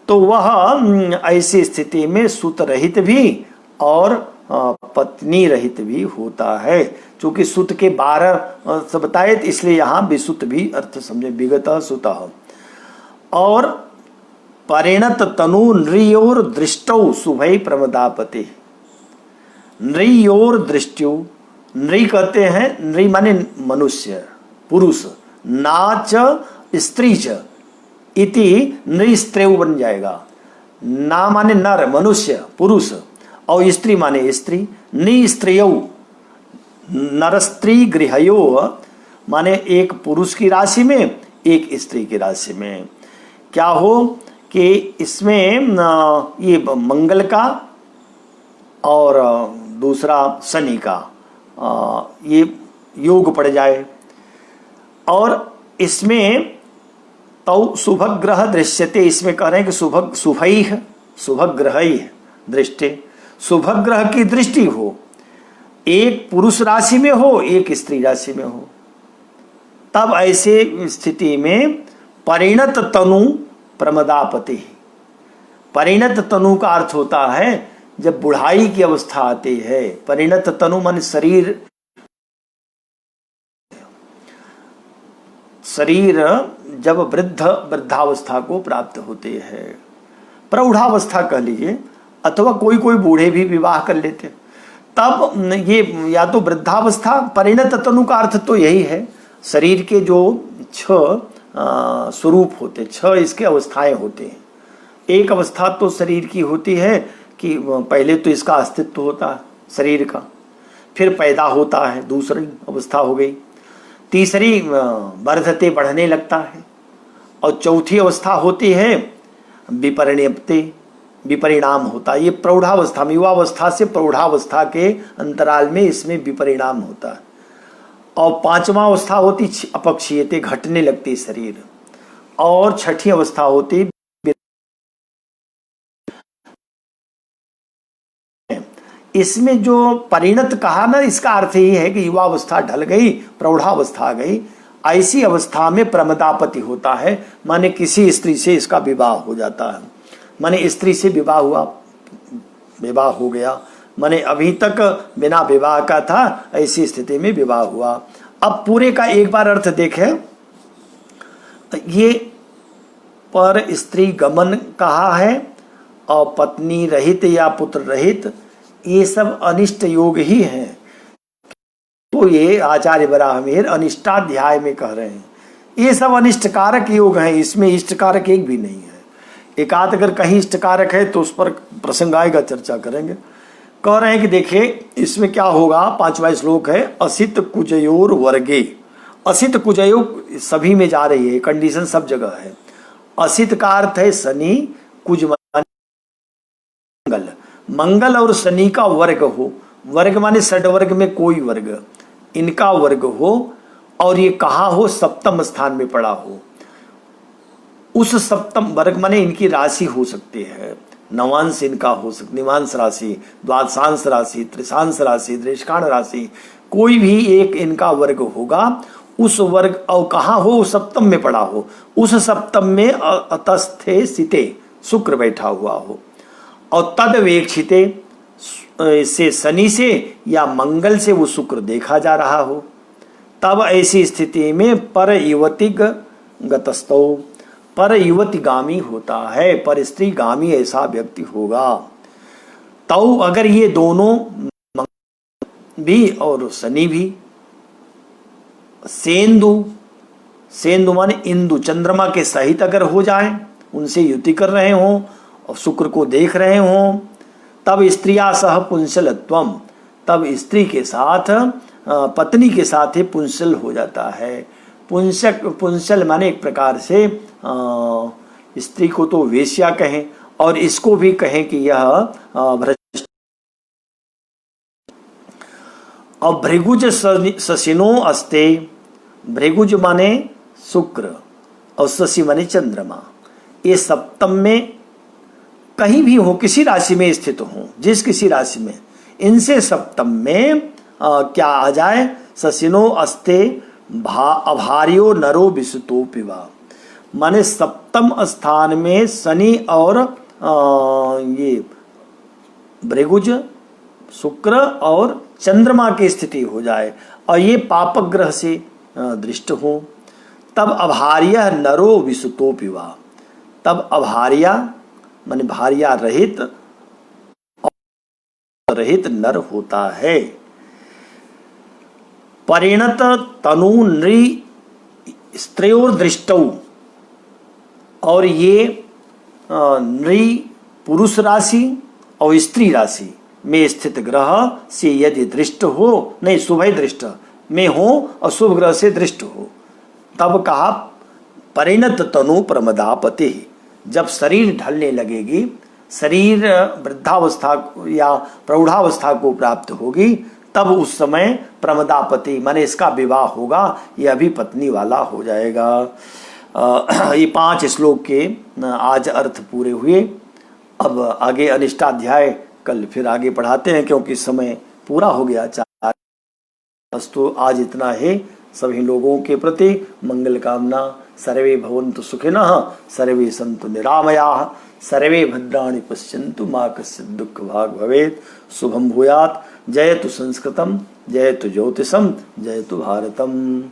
तो वह ऐसी स्थिति में सुत रहित भी और पत्नी रहित भी होता है। चूंकि सुत के 12 बताए इसलिए यहाँ विसुत भी अर्थ समझे, विगत सुतः। और परिणत तनु नृयोर दृष्टौ शुभै प्रमदापति, नृयोर दृष्टौ, नृ कहते हैं, नृ माने मनुष्य पुरुष, नाच स्त्री च इति नृस्त्रेव बन जाएगा। ना माने नर मनुष्य पुरुष और स्त्री माने स्त्री, निस्त्रियौ नर स्त्री गृहयो माने एक पुरुष की राशि में एक स्त्री की राशि में। क्या हो कि इसमें ये मंगल का और दूसरा शनि का ये योग पड़ जाए, और इसमें तो शुभ ग्रह दृश्यते, इसमें कह रहे हैं कि शुभ ग्रह दृष्टि, शुभ ग्रह की दृष्टि हो, एक पुरुष राशि में हो एक स्त्री राशि में हो। तब ऐसे स्थिति में परिणत तनु प्रमदापति, परिणत तनु का अर्थ होता है जब बुढ़ाई की अवस्था आती है। परिणत तनु मन शरीर, शरीर जब वृद्धावस्था को प्राप्त होते हैं, प्रौढ़ावस्था कह लीजिए, अथवा कोई कोई बूढ़े भी विवाह कर लेते, तब ये या तो वृद्धावस्था, परिणत तनु का अर्थ तो यही है, शरीर के जो 6 स्वरूप होते, 6 इसके अवस्थाएं होते हैं। एक अवस्था तो शरीर की होती है कि पहले तो इसका अस्तित्व होता है शरीर का, फिर पैदा होता है, दूसरी अवस्था हो गई, तीसरी वर्धते बढ़ने लगता है, और चौथी अवस्था होती है विपरिणयते, विपरिणाम होता है। ये प्रौढ़ावस्था में, युवावस्था से प्रौढ़ावस्था के अंतराल में इसमें विपरिणाम होता है। और 5वां अवस्था होती अपक्षीयते, घटने लगती शरीर, और 6ठी अवस्था होती, इसमें जो परिणत कहा ना, इसका अर्थ ही है कि युवावस्था ढल गई, प्रौढ़ावस्था आ गई। ऐसी अवस्था में प्रमदापति होता है, माने किसी स्त्री से इसका विवाह हो जाता है, माने स्त्री से विवाह हुआ, विवाह हो गया, माने अभी तक बिना विवाह का था, ऐसी स्थिति में विवाह हुआ। अब पूरे का एक बार अर्थ देखें, ये पर स्त्री गमन कहा है, और पत्नी रहित या पुत्र रहित, ये सब अनिष्ट योग ही हैं। तो ये आचार्य बराहमेर अनिष्टाध्याय में कह रहे हैं ये सब अनिष्टकारक योग हैं, इसमें इष्टकारक एक भी नहीं है। एकाध अगर कहीं इष्टकारक है तो उस पर प्रसंग आएगा, चर्चा करेंगे। कह रहे हैं कि देखिए इसमें क्या होगा। 5वां श्लोक है, असित कुजयोर वर्गे। असित कुजयो सभी में जा रही है, कंडीशन सब जगह है। असित का अर्थ है शनि, कुज मंगल, मंगल और शनि का वर्ग हो, वर्ग माने षड्वर्ग में कोई वर्ग, इनका वर्ग हो, और ये कहाँ हो, सप्तम स्थान में पड़ा हो। उस सप्तम वर्ग माने इनकी राशि हो सकती है, नवांश इनका हो सकती, निवांश राशि, द्वादशांश राशि, त्रिशांश राशि, दृष्टांश राशि, कोई भी एक इनका वर्ग होगा। उस वर्ग और कहाँ हो, सप्तम में पड़ा हो, उस सप्तम में अतस्थे सिते शुक्र बैठा हुआ हो, और तद वेक्षिते से शनि से या मंगल से वो शुक्र देखा जा रहा हो। तब ऐसी स्थिति में पर युवती गतस्तो, पर युवती गामी होता है, पर स्त्री गामी ऐसा व्यक्ति होगा। तो अगर ये दोनों भी और शनि भी, सेंदु, सेंदु माने इंदु, चंद्रमा के सहित अगर हो जाए, उनसे युति कर रहे हों और शुक्र को देख रहे हों, तब स्त्रिया सह पुंसलत्वम, तब स्त्री के साथ पत्नी के साथ ही पुंसल हो जाता है। पुंसक, पुंसल माने एक प्रकार से स्त्री को तो वेश्या कहें और इसको भी कहें कि यह भ्रष्ट। और भृगुज शशिनो अस्ते, भृगुज माने शुक्र और शशि माने चंद्रमा, ये सप्तम में कहीं भी हो, किसी राशि में स्थित हो, जिस किसी राशि में, इनसे सप्तम में क्या आ जाए, शशिनो अस्ते अभार्यो नरो विसुतो पिवा, माने सप्तम स्थान में शनि और ये भृगुज, शुक्र और चंद्रमा की स्थिति हो जाए और ये पापक ग्रह से दृष्ट हो, तब अभार्य नरो विसुतो पिवा, तब अभार्या माने भार्या रहित रहित नर होता है। परिणत तनु नृ स्त्रियोर दृष्टौ, और ये नृ पुरुष राशि और स्त्री राशि में स्थित ग्रह से यदि दृष्ट हो, नहीं शुभ दृष्ट में हो और शुभ ग्रह से दृष्ट हो, तब कहा परिणत तनु प्रमदापति, जब शरीर ढलने लगेगी, शरीर वृद्धावस्था या प्रौढ़ावस्था को प्राप्त होगी, तब उस समय प्रमदापति माने इसका विवाह होगा, यह भी पत्नी वाला हो जाएगा। ये 5 श्लोक के आज अर्थ पूरे हुए। अब आगे अनिष्टाध्याय कल फिर आगे पढ़ाते हैं, क्योंकि समय पूरा हो गया। बस तो आज इतना है। सभी लोगों के प्रति मंगल कामना। सर्वे भवन्तु सुखिनः, सर्वे सन्तु निरामयाः, सर्वे भद्राणि पश्यन्तु, मा कश्चित् दुःखभाग् भवेत्। शुभं भूयात्। जयतु संस्कृतं, जयतु ज्योतिषं, जयतु भारतम्।